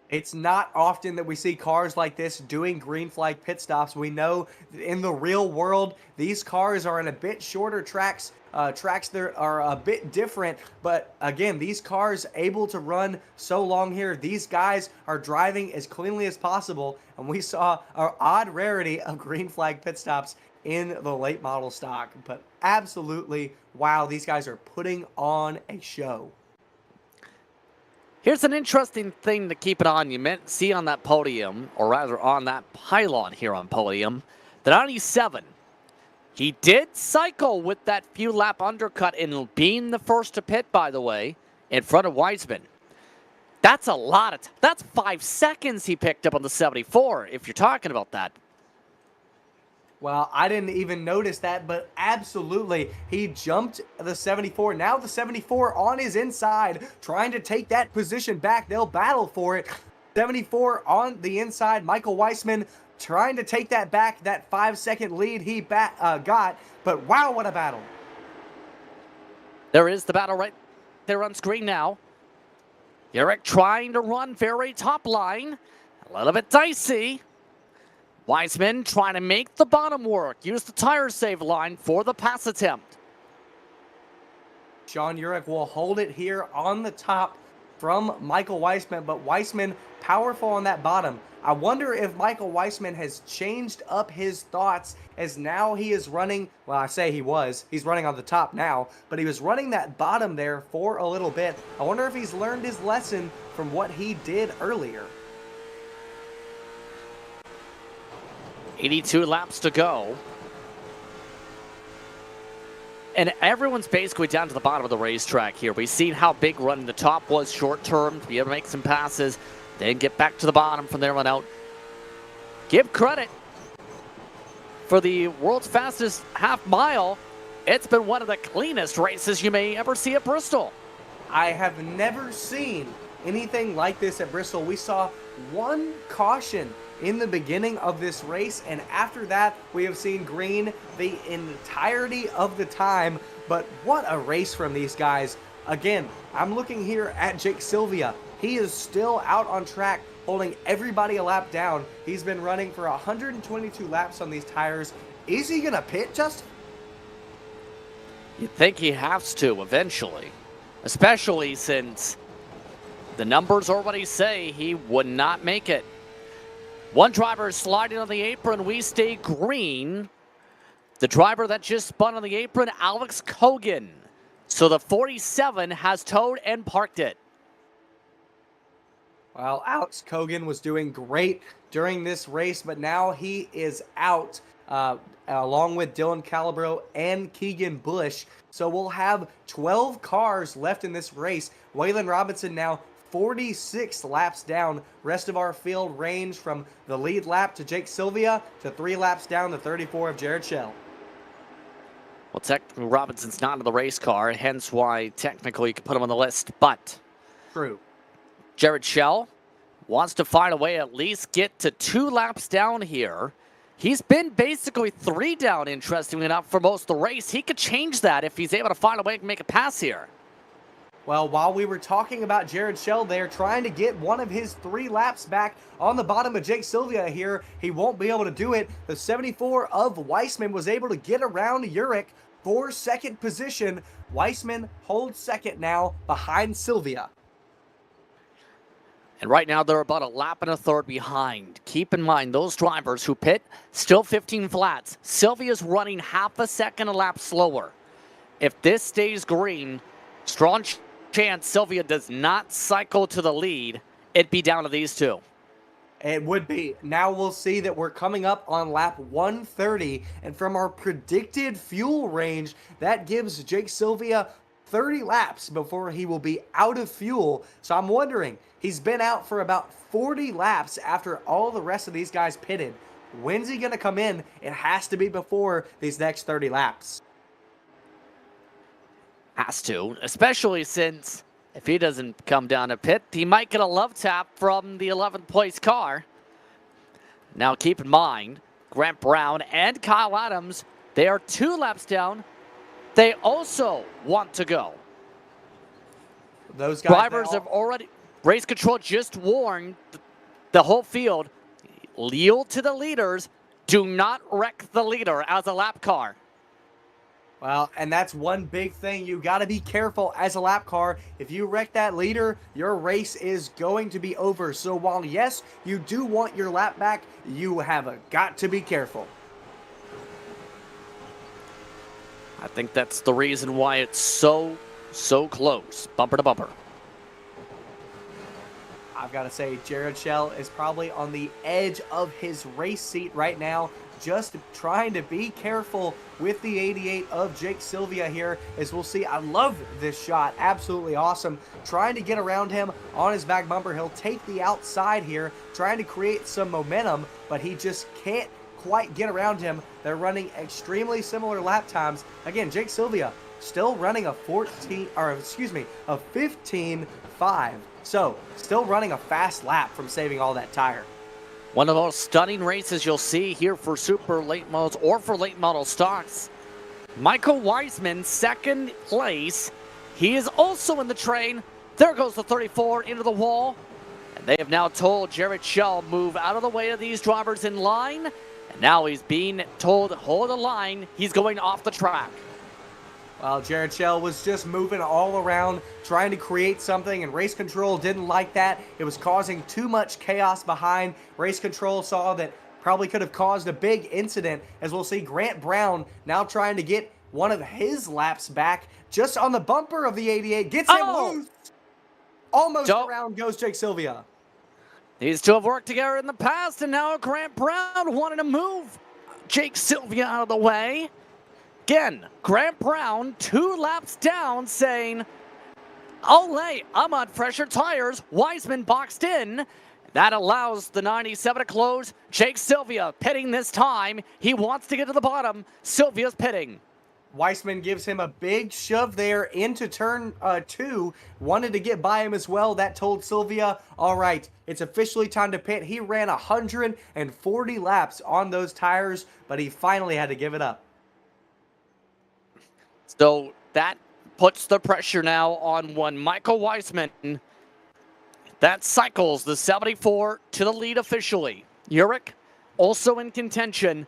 It's not often that we see cars like this doing green flag pit stops. We know in the real world, these cars are in a bit shorter tracks. Tracks that are a bit different, but again, these cars able to run so long here. These guys are driving as cleanly as possible, and we saw an odd rarity of green flag pit stops in the late model stock. But absolutely, wow, these guys are putting on a show. Here's an interesting thing to keep an eye on. You see on that podium, or rather on that pylon here on podium, the 97. He did cycle with that few lap undercut in being the first to pit, by the way, in front of Wiseman. That's a lot of that's 5 seconds he picked up on the 74, if you're talking about that. Well, I didn't even notice that, but absolutely, he jumped the 74. Now the 74 on his inside, trying to take that position back. They'll battle for it. 74 on the inside. Michael Weissman trying to take that back, that 5-second lead he got. But wow, what a battle. There is the battle right there on screen now. Eric trying to run very top line. A little bit dicey. Wiseman trying to make the bottom work. Use the tire save line for the pass attempt. Sean Urich will hold it here on the top from Michael Weissman, but Weissman powerful on that bottom. I wonder if Michael Weissman has changed up his thoughts, as now he is running, well, I say he's running on the top now, but he was running that bottom there for a little bit. I wonder if he's learned his lesson from what he did earlier. 82 laps to go. And everyone's basically down to the bottom of the racetrack here. We've seen how big running the top was short term to be able to make some passes, then get back to the bottom from there on out. Give credit for the world's fastest half mile. It's been one of the cleanest races you may ever see at Bristol. I have never seen anything like this at Bristol. We saw one caution in the beginning of this race, and after that we have seen green the entirety of the time. But what a race from these guys. Again, I'm looking here at Jake Sylvia. He is still out on track, holding everybody a lap down. He's been running for 122 laps on these tires. Is he gonna pit, Justin? You'd think he has to eventually, especially since the numbers already say he would not make it. One driver is sliding on the apron. We stay green. The driver that just spun on the apron, Alex Kogan. So the 47 has towed and parked it. Well, Alex Kogan was doing great during this race, but now he is out along with Dylan Calabro and Keegan Bush. So we'll have 12 cars left in this race. Waylon Robinson now 46 laps down. Rest of our field range from the lead lap to Jake Sylvia to 3 laps down to 34 of Jared Shell. Well, technically Robinson's not in the race car, hence why technically you can put him on the list, but True. Jared Shell wants to find a way at least get to 2 laps down here. He's been basically 3 down, interestingly enough, for most of the race. He could change that if he's able to find a way to make a pass here. Well, while we were talking about Jared Shell there, trying to get one of his 3 laps back on the bottom of Jake Sylvia here, he won't be able to do it. The 74 of Weissman was able to get around Urich for second position. Weissman holds second now behind Sylvia. And right now, they're about a lap and a third behind. Keep in mind, those drivers who pit, still 15 flats. Sylvia's running half a second a lap slower. If this stays green, strong chance Sylvia does not cycle to the lead. It'd be down to these 2. It would be. Now we'll see that we're coming up on lap 130, and from our predicted fuel range, that gives Jake Sylvia 30 laps before he will be out of fuel. So I'm wondering, he's been out for about 40 laps after all the rest of these guys pitted. When's he going to come in? It has to be before these next 30 laps. Has to, especially since if he doesn't come down to pit, he might get a love tap from the 11th place car. Now keep in mind, Grant Brown and Kyle Adams, they are 2 laps down. They also want to go. Those guys drivers have already, race control just warned the whole field, yield to the leaders, do not wreck the leader as a lap car. Well, and that's one big thing. You got to be careful as a lap car. If you wreck that leader, your race is going to be over. So while, yes, you do want your lap back, you have got to be careful. I think that's the reason why it's so close, bumper to bumper. I've got to say, Jared Shell is probably on the edge of his race seat right now, just trying to be careful with the 88 of Jake Sylvia here, as we'll see. I love this shot. Absolutely awesome. Trying to get around him on his back bumper. He'll take the outside here, trying to create some momentum, but he just can't quite get around him. They're running extremely similar lap times. Again, Jake Sylvia still running a 15.5. So, still running a fast lap from saving all that tire. One of the most stunning races you'll see here for super late models or for late model stocks. Michael Weissman, second place. He is also in the train. There goes the 34 into the wall. And they have now told Jared Shell, move out of the way of these drivers in line. And now he's being told, hold the line. He's going off the track. Well, Jared Shell was just moving all around, trying to create something, and race control didn't like that. It was causing too much chaos behind. Race control saw that probably could have caused a big incident, as we'll see Grant Brown now trying to get one of his laps back just on the bumper of the 88. Gets him loose. Almost around goes Jake Sylvia. These 2 have worked together in the past, and now Grant Brown wanted to move Jake Sylvia out of the way. Again, Grant Brown 2 laps down saying, "Olé, I'm on fresher tires." Weissman boxed in. That allows the 97 to close. Jake Sylvia pitting this time. He wants to get to the bottom. Sylvia's pitting. Weissman gives him a big shove there into turn 2. Wanted to get by him as well. That told Sylvia, all right, it's officially time to pit. He ran 140 laps on those tires, but he finally had to give it up. So that puts the pressure now on one Michael Weissman. That cycles the 74 to the lead officially. Urich also in contention.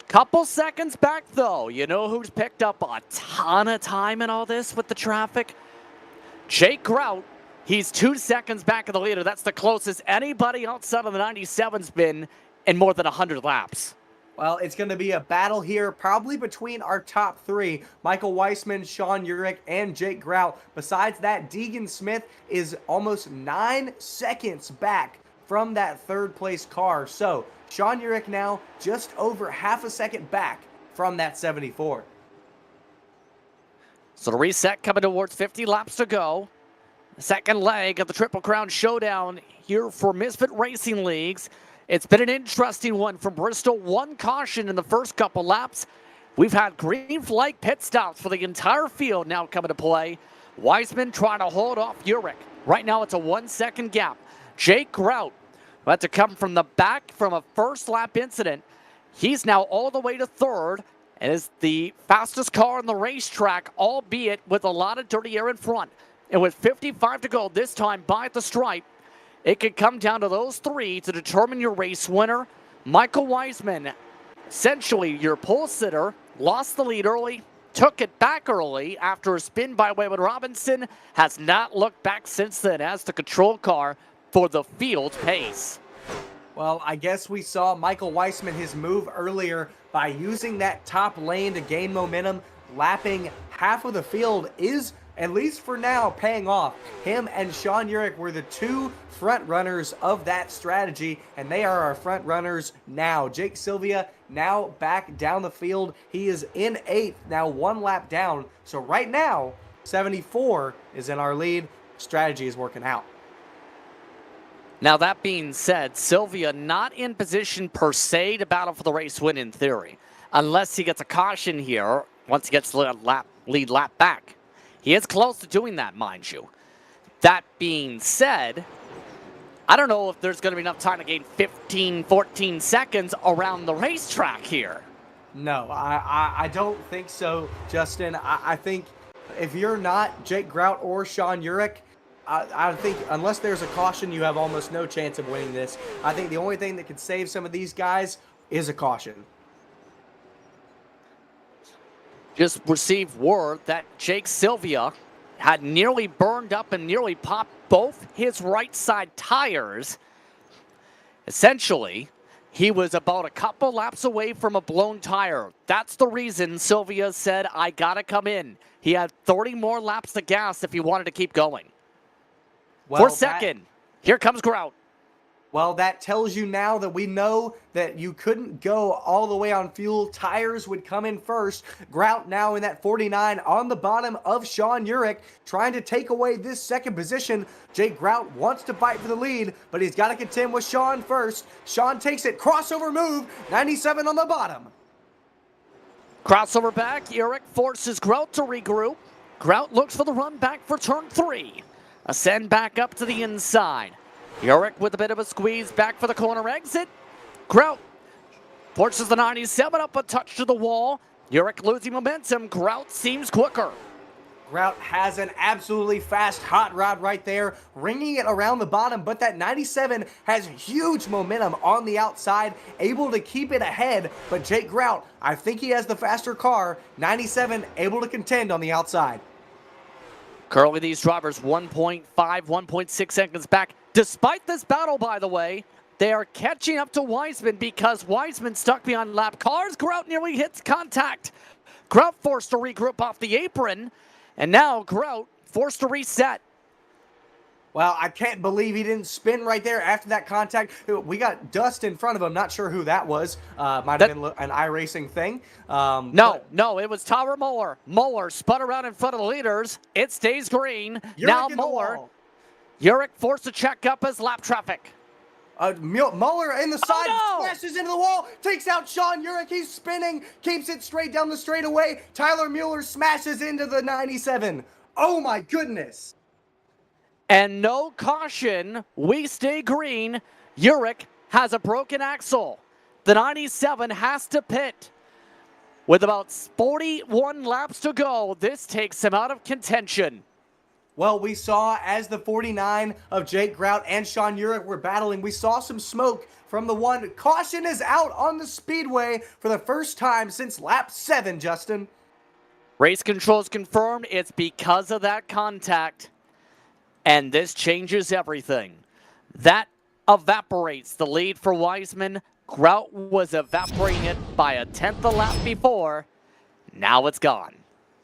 Couple seconds back though. You know who's picked up a ton of time in all this with the traffic? Jake Grout. He's 2 seconds back of the leader. That's the closest anybody outside of the 97's been in more than 100 laps. Well, it's going to be a battle here, probably between our top three, Michael Weissman, Sean Urich, and Jake Grout. Besides that, Deegan Smith is almost 9 seconds back from that third place car. So, Sean Urich now just over half a second back from that 74. So the reset coming towards 50 laps to go. Second leg of the Triple Crown Showdown here for Misfit Racing Leagues. It's been an interesting one from Bristol. One caution in the first couple laps. We've had green flag pit stops for the entire field now coming to play. Weissman trying to hold off Urich. Right now it's a 1 second gap. Jake Grout, who had to come from the back from a first lap incident. He's now all the way to third and is the fastest car on the racetrack, albeit with a lot of dirty air in front. And with 55 to go this time by the stripe, it could come down to those three to determine your race winner. Michael Weissman, essentially your pole sitter, lost the lead early, took it back early after a spin by Wayward Robinson, has not looked back since then as the control car for the field pace. Well, I guess we saw Michael Weissman, his move earlier by using that top lane to gain momentum, lapping half of the field is, at least for now, paying off. Him and Sean Urich were the two front runners of that strategy, and they are our front runners now. Jake Sylvia now back down the field. He is in 8th, now 1 lap down. So right now, 74 is in our lead. Strategy is working out. Now that being said, Sylvia not in position per se to battle for the race win in theory, unless he gets a caution here once he gets the lead lap back. He is close to doing that, mind you. That being said, I don't know if there's going to be enough time to gain 15, 14 seconds around the racetrack here. No, I don't think so, Justin. I think if you're not Jake Grout or Sean Urich, I think unless there's a caution, you have almost no chance of winning this. I think the only thing that could save some of these guys is a caution. Just received word that Jake Sylvia had nearly burned up and nearly popped both his right side tires. Essentially, he was about a couple laps away from a blown tire. That's the reason Sylvia said, I gotta come in. He had 30 more laps to gas if he wanted to keep going. Well, for second, here comes Grout. Well, that tells you now that we know that you couldn't go all the way on fuel. Tires would come in first. Grout now in that 49 on the bottom of Sean Urich, trying to take away this second position. Jake Grout wants to fight for the lead, but he's got to contend with Sean first. Sean takes it, crossover move, 97 on the bottom. Crossover back, Urich forces Grout to regroup. Grout looks for the run back for turn 3. Ascend back up to the inside. Urich with a bit of a squeeze back for the corner exit. Grout forces the 97 up a touch to the wall. Urich losing momentum. Grout seems quicker. Grout has an absolutely fast hot rod right there, ringing it around the bottom, but that 97 has huge momentum on the outside, able to keep it ahead, but Jake Grout, I think he has the faster car. 97 able to contend on the outside. Currently these drivers 1.5, 1.6 seconds back. Despite this battle, by the way, they are catching up to Weissman because Weissman stuck behind lap cars. Grout nearly hits contact. Grout forced to regroup off the apron, and now Grout forced to reset. Well, I can't believe he didn't spin right there after that contact. We got dust in front of him. Not sure who that was. Might have been an iRacing thing. No, it was Tyler Muller. Muller spun around in front of the leaders. It stays green. Now Muller. Urich forced to check up as lap traffic. Muller in the side, splashes into the wall, takes out Sean Urich. He's spinning, keeps it straight down the straightaway. Tyler Mueller smashes into the 97. Oh my goodness. And no caution. We stay green. Urich has a broken axle. The 97 has to pit. With about 41 laps to go, this takes him out of contention. Well, we saw as the 49 of Jake Grout and Sean Urich were battling, we saw some smoke from the one. Caution is out on the speedway for the first time since lap 7, Justin. Race controls confirmed. It's because of that contact. And this changes everything. That evaporates the lead for Weissman Grout was evaporating it by a tenth a lap before. Now it's gone.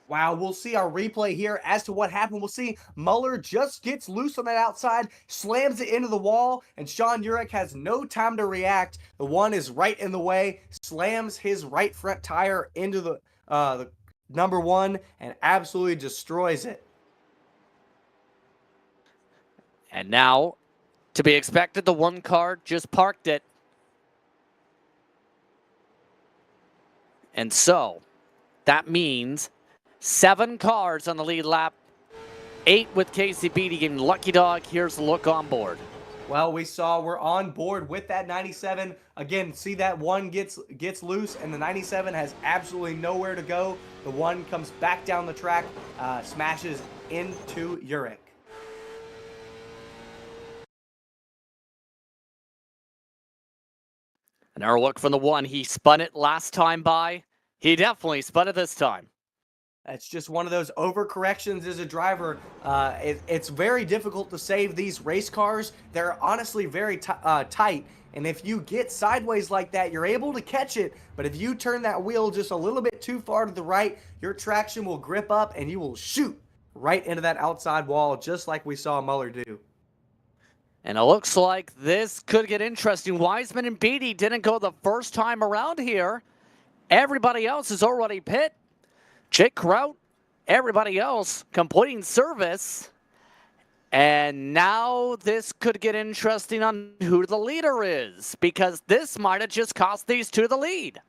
Wow, we'll see our replay here as to what happened. We'll see Muller just gets loose on that outside, slams it into the wall, and Sean Urich has no time to react. The one is right in the way, slams his right front tire into the number one, and absolutely destroys it. And now, to be expected, the one car just parked it. And so, that means 7 cars on the lead lap, 8 with Casey Beatty and Lucky Dog. Here's the look on board. Well, we're on board with that 97. Again, see that one gets loose, and the 97 has absolutely nowhere to go. The one comes back down the track, smashes into Urich. Another look from the one. He spun it last time by. He definitely spun it this time. It's just one of those overcorrections as a driver. It's very difficult to save these race cars. They're honestly very tight. And if you get sideways like that, you're able to catch it. But if you turn that wheel just a little bit too far to the right, your traction will grip up and you will shoot right into that outside wall, just like we saw Muller do. And it looks like this could get interesting. Wiseman and Beatty didn't go the first time around here. Everybody else is already pit. Jake Kraut, everybody else completing service. And now this could get interesting on who the leader is, because this might have just cost these two the lead.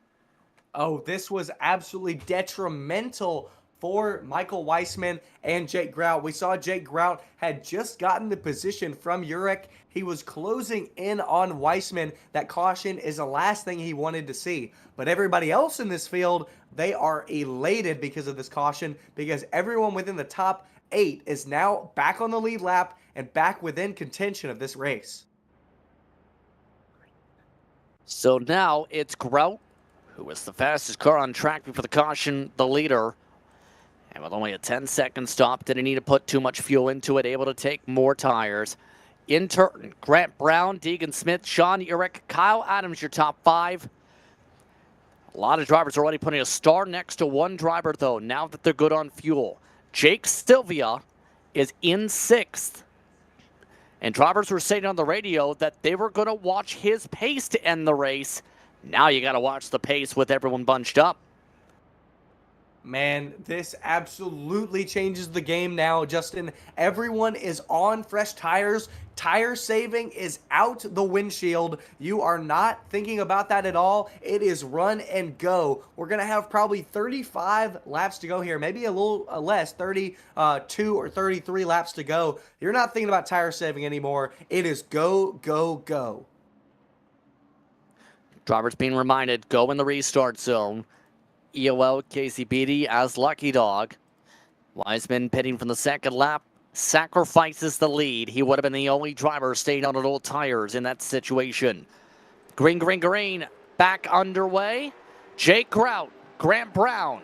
Oh, this was absolutely detrimental for Michael Weissman and Jake Grout. We saw Jake Grout had just gotten the position from Urich. He was closing in on Weissman. That caution is the last thing he wanted to see. But everybody else in this field, they are elated because of this caution, because everyone within the top 8 is now back on the lead lap and back within contention of this race. So now it's Grout, who was the fastest car on track before the caution, the leader. And with only a 10-second stop, didn't need to put too much fuel into it, able to take more tires. In turn, Grant Brown, Deegan Smith, Sean Urich, Kyle Adams, your top 5. A lot of drivers already putting a star next to one driver, though, now that they're good on fuel. Jake Sylvia is in 6th. And drivers were saying on the radio that they were going to watch his pace to end the race. Now you got to watch the pace with everyone bunched up. Man, this absolutely changes the game now, Justin. Everyone is on fresh tires. Tire saving is out the windshield. You are not thinking about that at all. It is run and go. We're going to have probably 35 laps to go here, maybe a little less, 32 or 33 laps to go. You're not thinking about tire saving anymore. It is go, go, go. Drivers being reminded, go in the restart zone. EOL Casey Beatty as Lucky Dog. Wiseman pitting from the second lap, sacrifices the lead. He would have been the only driver staying on old tires in that situation. Green, green, green, back underway. Jake Grout, Grant Brown,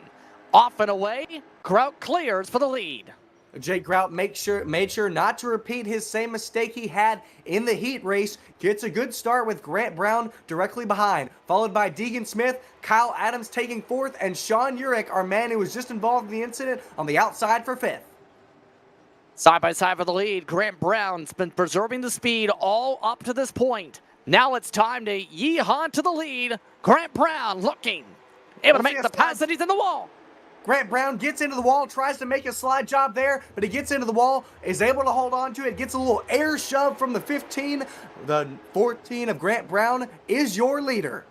off and away. Grout clears for the lead. Jake Grout made sure not to repeat his same mistake he had in the heat race. Gets a good start with Grant Brown directly behind, followed by Deegan Smith, Kyle Adams taking 4th, and Sean Urich, our man who was just involved in the incident, on the outside for 5th. Side by side for the lead, Grant Brown's been preserving the speed all up to this point. Now it's time to yeehaw to the lead. Grant Brown looking, able to make the pass, and he's in the wall. Grant Brown gets into the wall, tries to make a slide job there, but he gets into the wall, is able to hold on to it, gets a little air shove from the 15. The 14 of Grant Brown is your leader.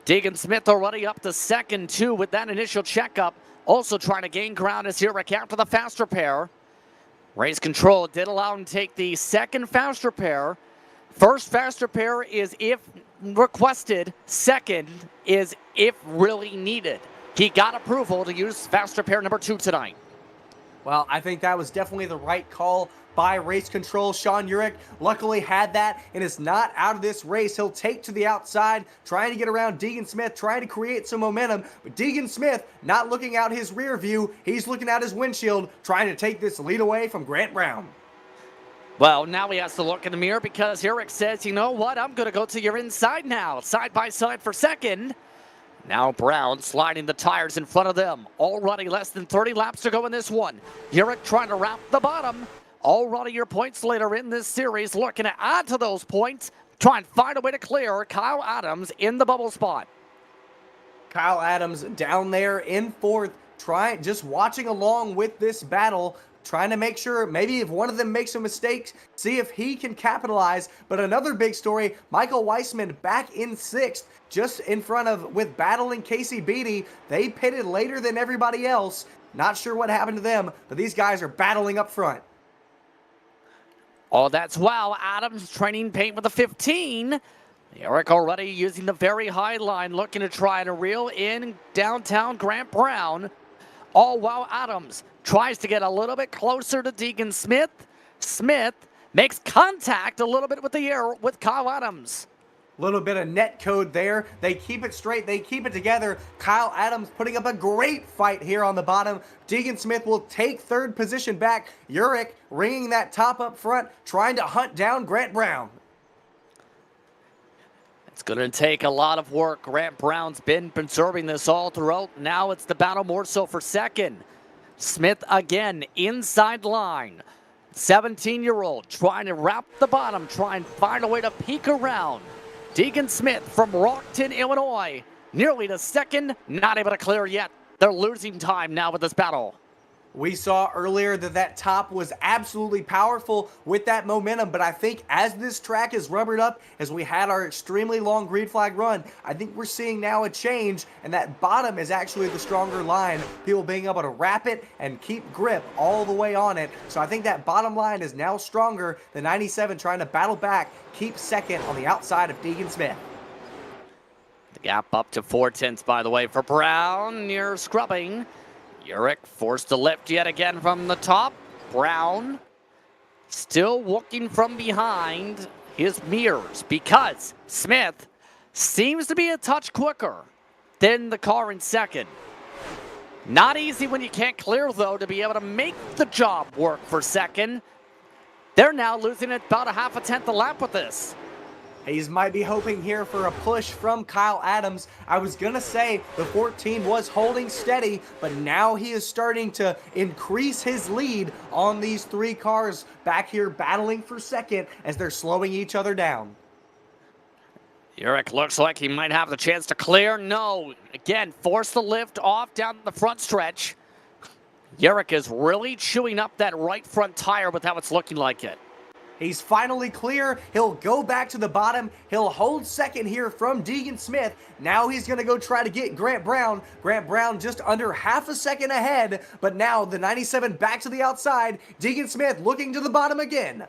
Deegan Smith already up to 2nd, too, with that initial checkup. Also trying to gain ground as Urich after the faster pair. Race control did allow him to take the 2nd faster pair. First faster pair is if requested. 2nd is if really needed. He got approval to use faster pair number 2 tonight. Well, I think that was definitely the right call by race control. Sean Urich luckily had that and is not out of this race. He'll take to the outside, trying to get around Deegan Smith, trying to create some momentum. But Deegan Smith not looking out his rear view. He's looking out his windshield, trying to take this lead away from Grant Brown. Well, now he has to look in the mirror because Eric says, you know what, I'm going to go to your inside now. Side by side for second. Now Brown sliding the tires in front of them. Already less than 30 laps to go in this one. Eric trying to wrap the bottom. Already your points later in this series, looking to add to those points. Try and find a way to clear Kyle Adams in the bubble spot. Kyle Adams down there in fourth, just watching along with this battle, trying to make sure maybe if one of them makes a mistake, see if he can capitalize. But another big story, Michael Weissman back in sixth, just in front of, with battling Casey Beattie. They pitted later than everybody else. Not sure what happened to them, but these guys are battling up front. Oh, that's wow. Adams training paint with a 15. Eric already using the very high line, looking to try to reel in downtown Grant Brown. Oh, wow, Adams tries to get a little bit closer to Deegan Smith. Smith makes contact a little bit with the air with Kyle Adams. Little bit of net code there. They keep it straight. They keep it together. Kyle Adams putting up a great fight here on the bottom. Deegan Smith will take third position back. Urich ringing that top up front, trying to hunt down Grant Brown. It's going to take a lot of work. Grant Brown's been preserving this all throughout. Now it's the battle more so for second. Smith again, inside line. 17-year-old trying to wrap the bottom, try and find a way to peek around. Deegan Smith from Rockton, Illinois, nearly to second, not able to clear yet. They're losing time now with this battle. We saw earlier that top was absolutely powerful with that momentum, but I think as this track is rubbered up, as we had our extremely long green flag run, I think we're seeing now a change, and that bottom is actually the stronger line. People being able to wrap it and keep grip all the way on it. So I think that bottom line is now stronger. The 97 trying to battle back, keep second on the outside of Deegan Smith. The gap up to 4/10, by the way, for Brown near scrubbing. Urich forced to lift yet again from the top. Brown still looking from behind his mirrors because Smith seems to be a touch quicker than the car in second. Not easy when you can't clear, though, to be able to make the job work for second. They're now losing about a half a tenth a lap with this. He might be hoping here for a push from Kyle Adams. I was going to say the 14 was holding steady, but now he is starting to increase his lead on these three cars back here battling for second as they're slowing each other down. Urich looks like he might have the chance to clear. No, again, force the lift off down the front stretch. Urich is really chewing up that right front tire with how it's looking like it. He's finally clear. He'll go back to the bottom. He'll hold second here from Deegan Smith. Now he's going to go try to get Grant Brown. Grant Brown just under half a second ahead, but now the 97 back to the outside. Deegan Smith looking to the bottom again.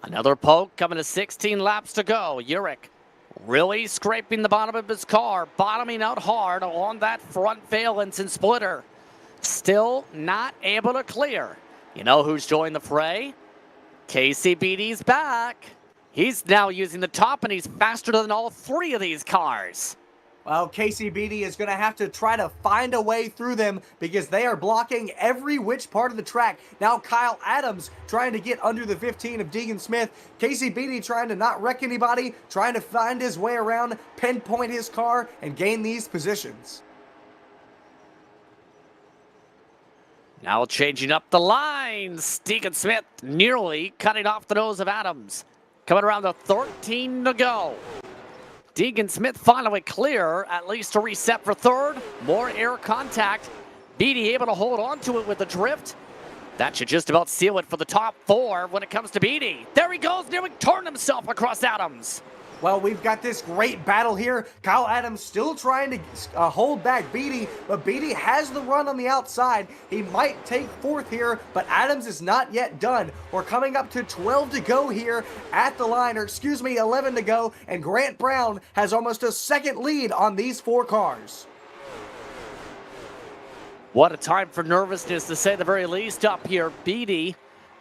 Another poke coming to 16 laps to go. Urich really scraping the bottom of his car, bottoming out hard on that front valence and splitter. Still not able to clear. You know who's joined the fray? Casey Beattie's back. He's now using the top, and he's faster than all three of these cars. Well, Casey Beattie is going to have to try to find a way through them because they are blocking every which part of the track. Now Kyle Adams trying to get under the 15 of Deegan Smith. Casey Beattie trying to not wreck anybody, trying to find his way around, pinpoint his car, and gain these positions. Now changing up the lines. Deegan Smith nearly cutting off the nose of Adams. Coming around to 13 to go. Deegan Smith finally clear, at least to reset for third. More air contact. Beattie able to hold on to it with the drift. That should just about seal it for the top four when it comes to Beattie. There he goes, nearly turned himself across Adams. Well, we've got this great battle here. Kyle Adams still trying to hold back Beattie, but Beattie has the run on the outside. He might take fourth here, but Adams is not yet done. We're coming up to 12 to go here at the line, or excuse me, 11 to go, and Grant Brown has almost a second lead on these four cars. What a time for nervousness, to say the very least, up here. Beattie,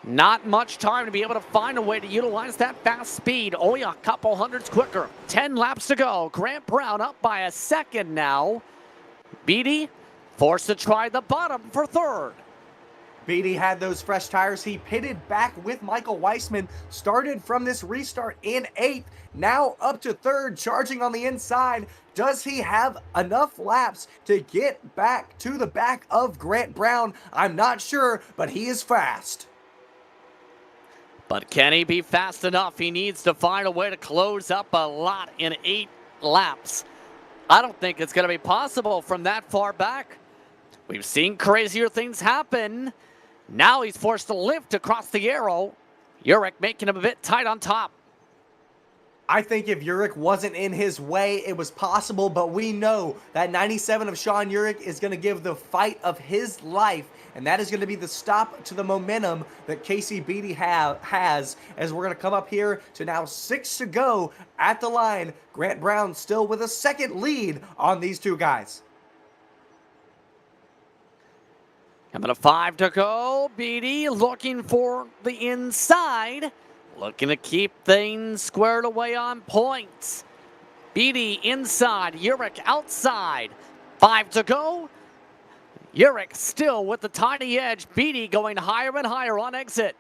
not much time to be able to find a way to utilize that fast speed. Oh yeah, a couple hundreds quicker. 10 laps to go. Grant Brown up by a second now. Beattie forced to try the bottom for third. Beatty had those fresh tires. He pitted back with Michael Weissman, started from this restart in 8th, now up to 3rd, charging on the inside. Does he have enough laps to get back to the back of Grant Brown? I'm not sure, but he is fast. But can he be fast enough? He needs to find a way to close up a lot in 8 laps. I don't think it's going to be possible from that far back. We've seen crazier things happen. Now he's forced to lift across the arrow. Urich making him a bit tight on top. I think if Urich wasn't in his way, it was possible, but we know that 97 of Sean Urich is going to give the fight of his life, and that is going to be the stop to the momentum that Casey Beatty has, as we're going to come up here to now 6 to go at the line. Grant Brown still with a 2nd lead on these two guys. Coming to 5 to go. Beatty looking for the inside. Looking to keep things squared away on points. Beatty inside, Urich outside. 5 to go. Urich still with the tiny edge. Beatty going higher and higher on exit.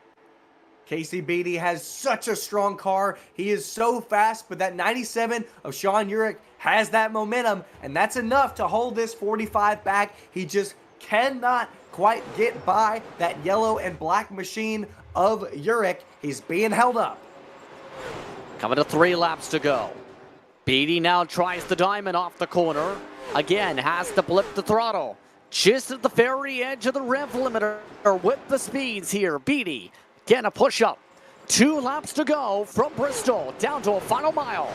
Casey Beatty has such a strong car. He is so fast, but that 97 of Sean Urich has that momentum, and that's enough to hold this 45 back. He just cannot quite get by that yellow and black machine of Urich. He's being held up. Coming to 3 laps to go. Beatty now tries the diamond off the corner. Again, has to blip the throttle. Just at the very edge of the rev limiter with the speeds here. Beatty getting a push up. 2 laps to go from Bristol down to a final mile.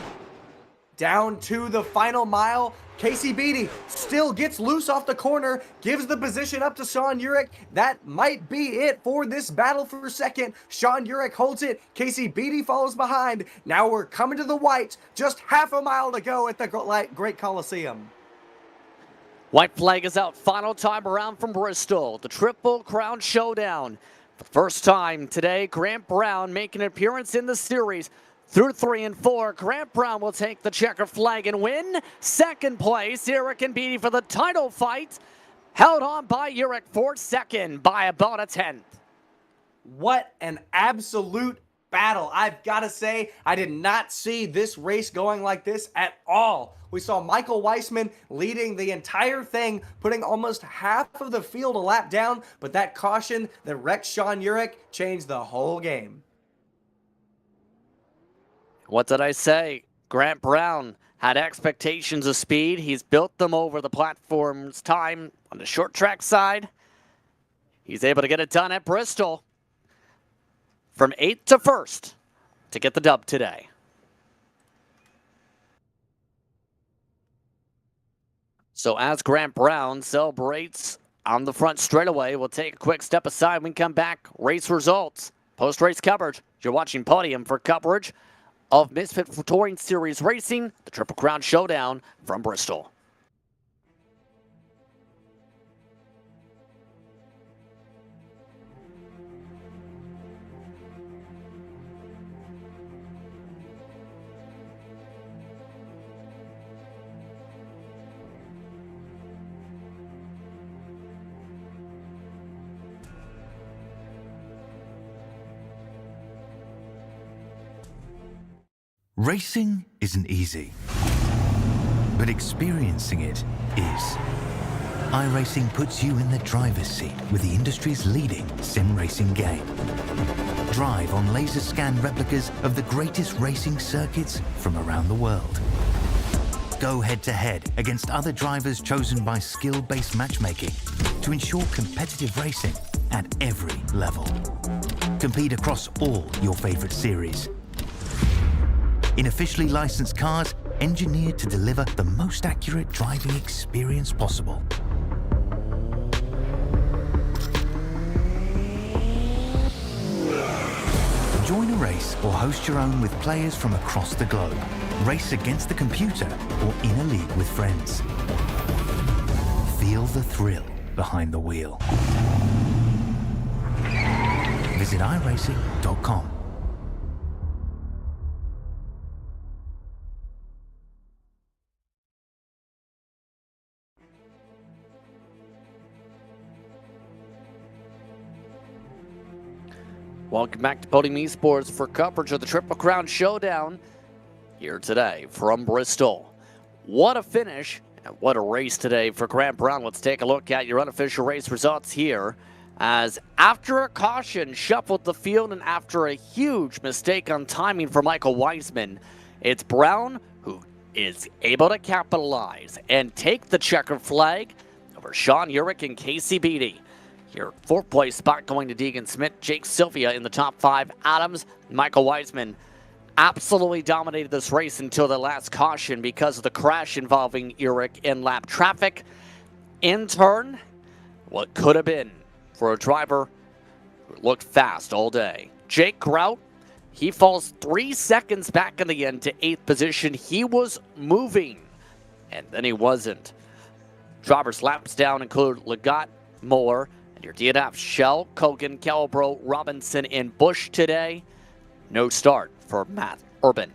Down to the final mile. Casey Beatty still gets loose off the corner, gives the position up to Sean Urich. That might be it for this battle for 2nd. Sean Urich holds it. Casey Beatty follows behind. Now we're coming to the white. Just half a mile to go at the Great Coliseum. White flag is out. Final time around from Bristol. The Triple Crown Showdown. For the first time today, Grant Brown making an appearance in the series. Through 3 and 4, Grant Brown will take the checker flag and win. 2nd place, Urich and Beatty for the title fight. Held on by Urich for 2nd by about a 10th. What an absolute battle. I've got to say, I did not see this race going like this at all. We saw Michael Weissman leading the entire thing, putting almost half of the field a lap down, but that caution that wrecked Sean Urich changed the whole game. What did I say? Grant Brown had expectations of speed. He's built them over the platform's time on the short track side. He's able to get it done at Bristol. From 8th to 1st to get the dub today. So as Grant Brown celebrates on the front straightaway, we'll take a quick step aside when we come back. Race results, post-race coverage. You're watching Podium for coverage of Misfit Touring Series Racing, the Triple Crown Showdown from Bristol. Racing isn't easy, but experiencing it is. iRacing puts you in the driver's seat with the industry's leading sim racing game. Drive on laser scan replicas of the greatest racing circuits from around the world. Go head-to-head against other drivers chosen by skill-based matchmaking to ensure competitive racing at every level. Compete across all your favorite series. In officially licensed cars, engineered to deliver the most accurate driving experience possible. Join a race or host your own with players from across the globe. Race against the computer or in a league with friends. Feel the thrill behind the wheel. Visit iRacing.com. Welcome back to Podium Esports for coverage of the Triple Crown Showdown here today from Bristol. What a finish and what a race today for Grant Brown. Let's take a look at your unofficial race results here. As after a caution shuffled the field and after a huge mistake on timing for Michael Weisman, it's Brown who is able to capitalize and take the checkered flag over Sean Urich and Casey Beattie. Your fourth place spot going to Deegan Smith, Jake Sylvia in the top 5. Adams, Michael Weisman absolutely dominated this race until the last caution because of the crash involving Urich in lap traffic. In turn, what could have been for a driver who looked fast all day. Jake Grout, he falls 3 seconds back in the end to 8th position. He was moving, and then he wasn't. Drivers laps down include Legat, Moore, and your DNF, Shell, Kogan, Calbro, Robinson, and Bush today. No start for Matt Urban.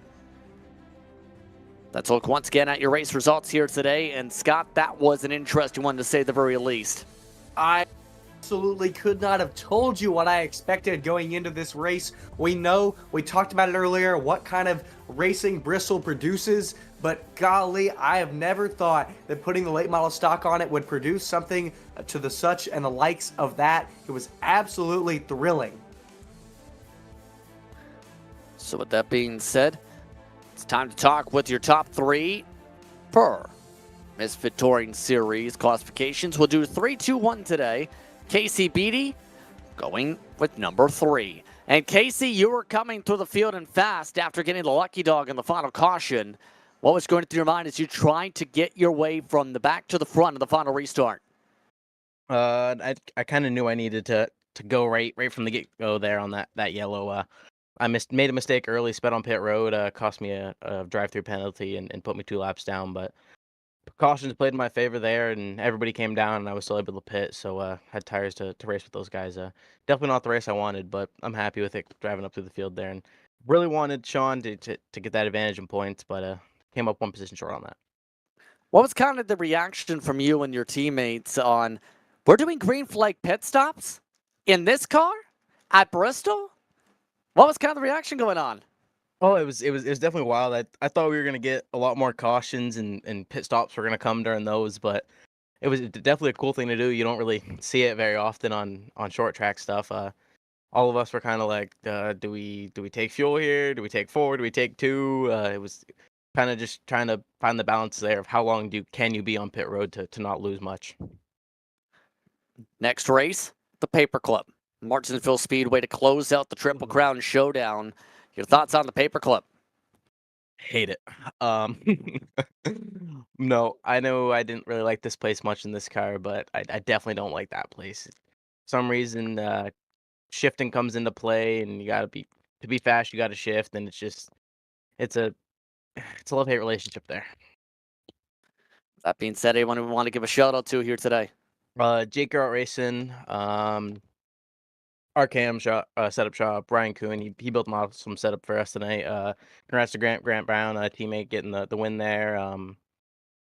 Let's look once again at your race results here today. And Scott, that was an interesting one to say the very least. I absolutely could not have told you what I expected going into this race. We know, we talked about it earlier, what kind of racing Bristol produces, but golly, I have never thought that putting the late model stock on it would produce something to the such and the likes of that. It was absolutely thrilling. So with that being said, it's time to talk with your top 3 per Misfit Touring Series classifications. We'll do 3, 2, 1 today. Casey Beattie going with number 3. And Casey, you were coming through the field and fast after getting the lucky dog in the final caution. What was going through your mind as you tried to get your way from the back to the front of the final restart? I kind of knew I needed to go right from the get-go there on that yellow. I made a mistake early, sped on pit road, cost me a drive-through penalty and put me 2 laps down, but precautions played in my favor there, and everybody came down, and I was still able to pit, so had tires to race with those guys. Definitely not the race I wanted, but I'm happy with it driving up through the field there, and really wanted Sean to get that advantage in points, but came up 1 position short on that. What was kind of the reaction from you and your teammates on, we're doing green flag pit stops in this car at Bristol? What was kind of the reaction going on? Oh, it was definitely wild. I thought we were gonna get a lot more cautions and pit stops were gonna come during those, but it was definitely a cool thing to do. You don't really see it very often on short track stuff. All of us were kind of like, do we take fuel here? Do we take 4? Do we take 2? It was kind of just trying to find the balance there of how long can you be on pit road to not lose much. Next race, the Paperclip. Martinsville Speedway to close out the Triple Crown Showdown. Your thoughts on the Paperclip? Hate it. No, I know I didn't really like this place much in this car, but I definitely don't like that place. For some reason, shifting comes into play, and to be fast, you got to shift, and it's a love-hate relationship there. That being said, anyone we want to give a shout out to here today? Jake Art Racing, RKM shop, setup shop, Brian Kuhn, he built an awesome setup for us tonight. Congrats to Grant Brown, a teammate getting the win there.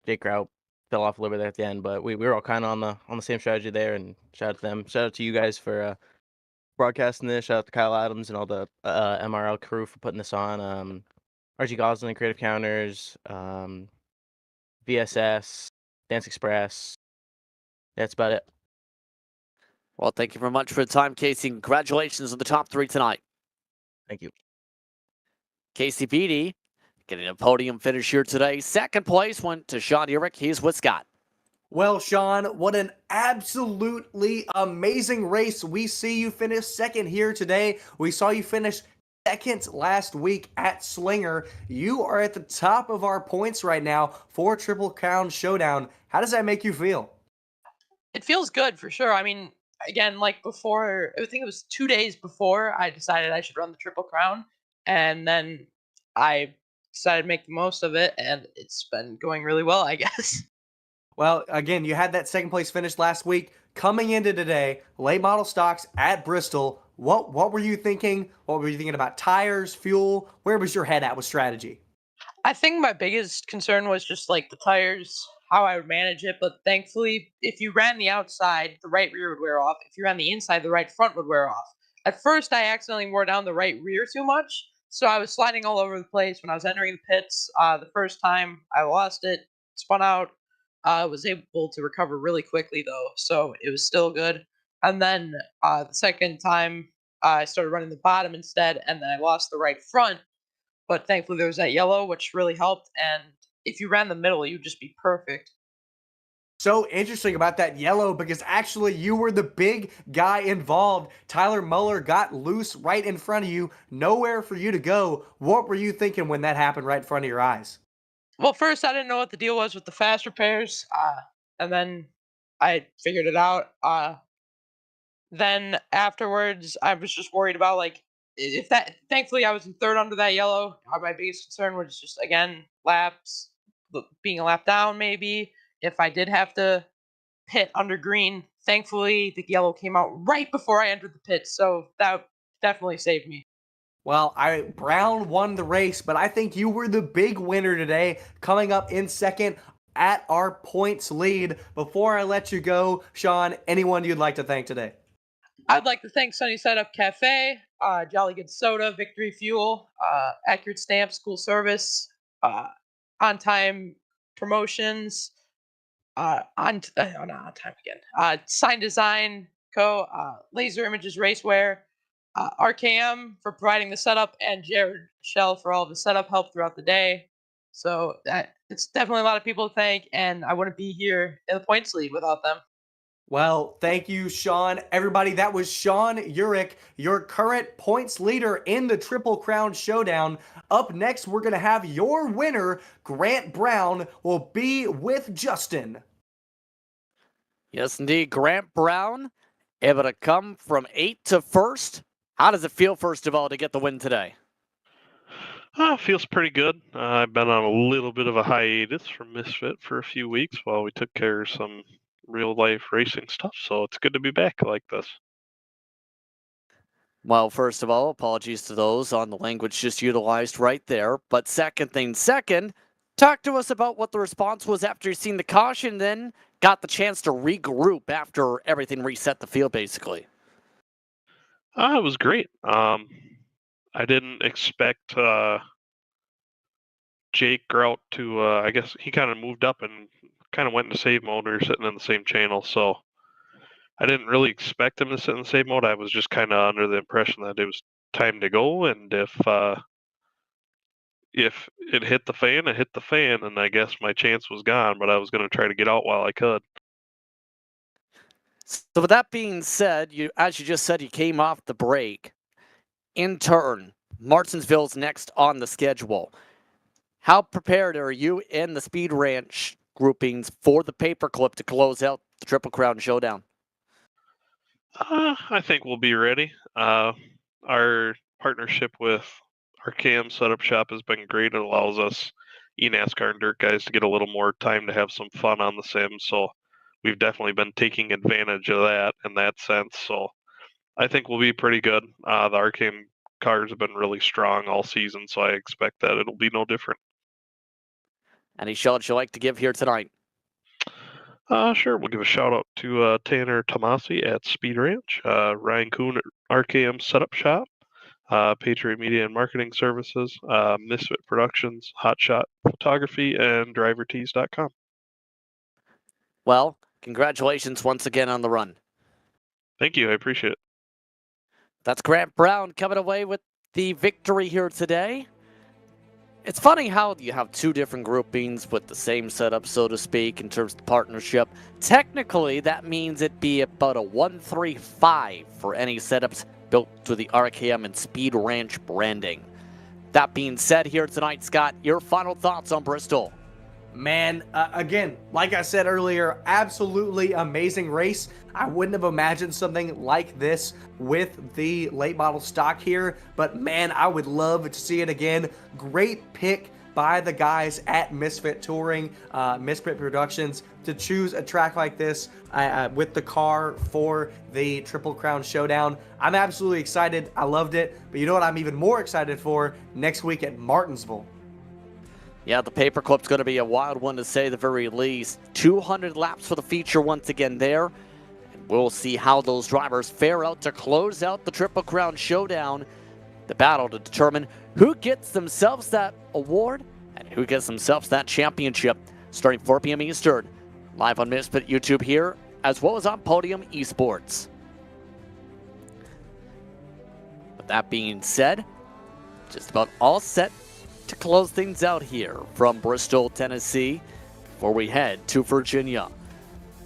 Jake Kraut fell off a little bit there at the end, but we were all kind of on the same strategy there. And shout out to them. Shout out to you guys for broadcasting this. Shout out to Kyle Adams and all the MRL crew for putting this on. RG Gosling, Creative Counters, VSS, Dance Express. That's about it. Well, thank you very much for the time, Casey. Congratulations on the top 3 tonight. Thank you. Casey Beattie getting a podium finish here today. Second place went to Sean Urich. He's with Scott. Well, Sean, what an absolutely amazing race. We see you finish second here today. We saw you finish second last week at Slinger. You are at the top of our points right now for Triple Crown Showdown. How does that make you feel? It feels good for sure. I mean, again, like before, I think it was 2 days before I decided I should run the Triple Crown, and then I decided to make the most of it, and it's been going really well, I guess. Well, again, you had that second place finish last week. Coming into today, late model stocks at Bristol. What were you thinking? What were you thinking about tires, fuel? Where was your head at with strategy? I think my biggest concern was just like the tires, how I would manage it. But thankfully, if you ran the outside, the right rear would wear off. If you ran the inside, the right front would wear off. At first, I accidentally wore down the right rear too much, so I was sliding all over the place when I was entering the pits. The first time I lost it, spun out. I was able to recover really quickly though, so it was still good. And then the second time, I started running the bottom instead, and then I lost the right front. But thankfully, there was that yellow, which really helped. And if you ran the middle, you'd just be perfect. So interesting about that yellow because actually you were the big guy involved. Tyler Muller got loose right in front of you, nowhere for you to go. What were you thinking when that happened right in front of your eyes? Well, first I didn't know what the deal was with the fast repairs, and then I figured it out. Then afterwards, I was just worried about like if that. Thankfully, I was in third under that yellow. My biggest concern was just again laps, being a lap down maybe. If I did have to pit under green, thankfully the yellow came out right before I entered the pit, so that definitely saved me. Well, Brown won the race, but I think you were the big winner today, coming up in second at our points lead. Before I let you go, Sean, anyone you'd like to thank today? I'd like to thank Sunny Side Up Cafe, Jolly Good Soda, Victory Fuel, Accurate Stamp, School Service, uh, On Time Promotions, not on time again. Sign Design Co. Laser Images Racewear, RKM for providing the setup, and Jared Shell for all of the setup help throughout the day. So it's definitely a lot of people to thank, and I wouldn't be here in the points lead without them. Well, thank you, Sean. Everybody, that was Sean Urich, your current points leader in the Triple Crown Showdown. Up next, we're going to have your winner, Grant Brown, will be with Justin. Yes, indeed. Grant Brown able to come from 8th to 1st. How does it feel, first of all, to get the win today? Feels pretty good. I've been on a little bit of a hiatus from Misfit for a few weeks while we took care of some real life racing stuff, so it's good to be back like this. Well, first of all, apologies to those on the language just utilized right there. But second thing second, talk to us about what the response was after you seen the caution, then got the chance to regroup after everything reset the field, basically. It was great. I didn't expect Jake Grout to, I guess he kind of moved up and kind of went into save mode. We were sitting in the same channel, so I didn't really expect him to sit in the save mode. I was just kind of under the impression that it was time to go, and if it hit the fan, it hit the fan, and I guess my chance was gone, but I was going to try to get out while I could. So with that being said, as you just said, you came off the break. In turn, Martinsville's next on the schedule. How prepared are you in the Speed Ranch groupings for the paperclip to close out the Triple Crown Showdown? I think we'll be ready. Our partnership with our CAM setup shop has been great. It allows us eNASCAR and dirt guys to get a little more time to have some fun on the sim. So we've definitely been taking advantage of that in that sense. So I think we'll be pretty good. The RCAM cars have been really strong all season, so I expect that it'll be no different. Any shout you'd like to give here tonight? Sure. We'll give a shout out to Tanner Tomasi at Speed Ranch, Ryan Kuhn at RKM Setup Shop, Patriot Media and Marketing Services, Misfit Productions, Hotshot Photography, and DriverTees.com. Well, congratulations once again on the run. Thank you. I appreciate it. That's Grant Brown coming away with the victory here today. It's funny how you have two different groupings with the same setup, so to speak, in terms of the partnership. Technically, that means it'd be about a 1-3-5 for any setups built to the RKM and Speed Ranch branding. That being said here tonight, Scott, your final thoughts on Bristol? Man, again, like I said earlier, absolutely amazing race. I wouldn't have imagined something like this with the late model stock here, but man, I would love to see it again. Great pick by the guys at Misfit Touring, Misfit Productions, to choose a track like this with the car for the Triple Crown Showdown. I'm absolutely excited. I loved it, but you know what I'm even more excited for? Next week at Martinsville. Yeah, the paperclip's going to be a wild one to say the very least. 200 laps for the feature once again there. We'll see how those drivers fare out to close out the Triple Crown Showdown. The battle to determine who gets themselves that award and who gets themselves that championship. Starting 4 p.m. Eastern, live on Misfit YouTube here, as well as on Podium Esports. With that being said, just about all set to close things out here from Bristol, Tennessee, before we head to Virginia.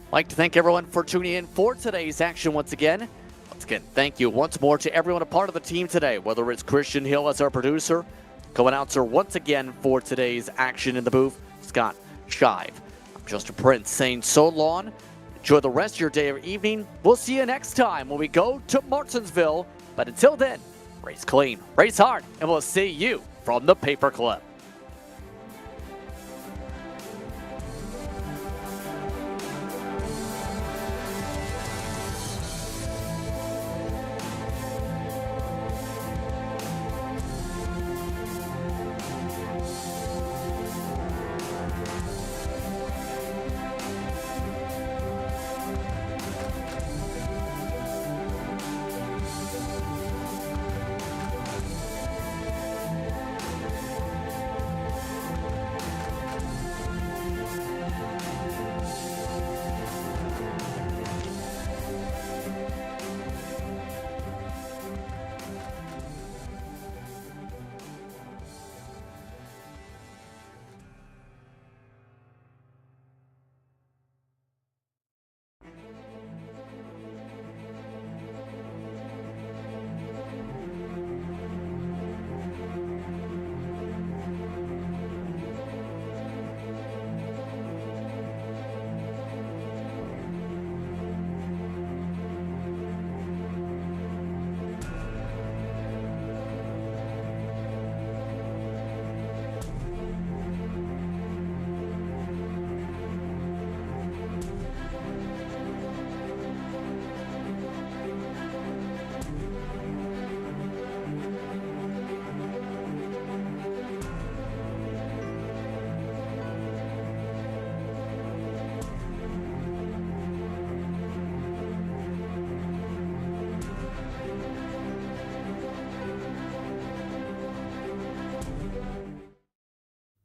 I'd like to thank everyone for tuning in for today's action once again. Once again, thank you once more to everyone a part of the team today, whether it's Christian Hill as our producer, co-announcer once again for today's action in the booth, Scott Shive. I'm Justin Prince saying so long. Enjoy the rest of your day or evening. We'll see you next time when we go to Martinsville. But until then, race clean, race hard, and we'll see you from the Paperclip.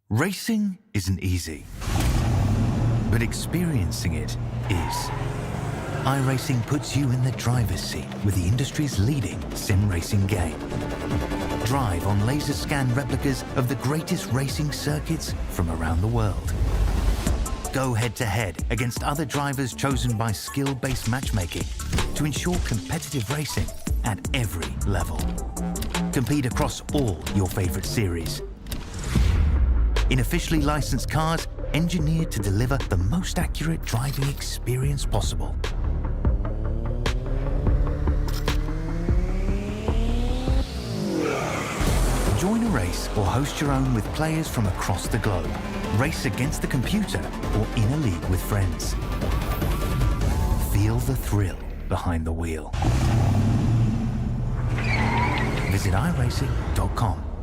Racing isn't easy, but experiencing it is. iRacing puts you in the driver's seat with the industry's leading sim racing game. Drive on laser scan replicas of the greatest racing circuits from around the world. Go head-to-head against other drivers chosen by skill-based matchmaking to ensure competitive racing at every level. Compete across all your favorite series. In officially licensed cars, engineered to deliver the most accurate driving experience possible. Join a race or host your own with players from across the globe. Race against the computer or in a league with friends. Feel the thrill behind the wheel. Visit iRacing.com.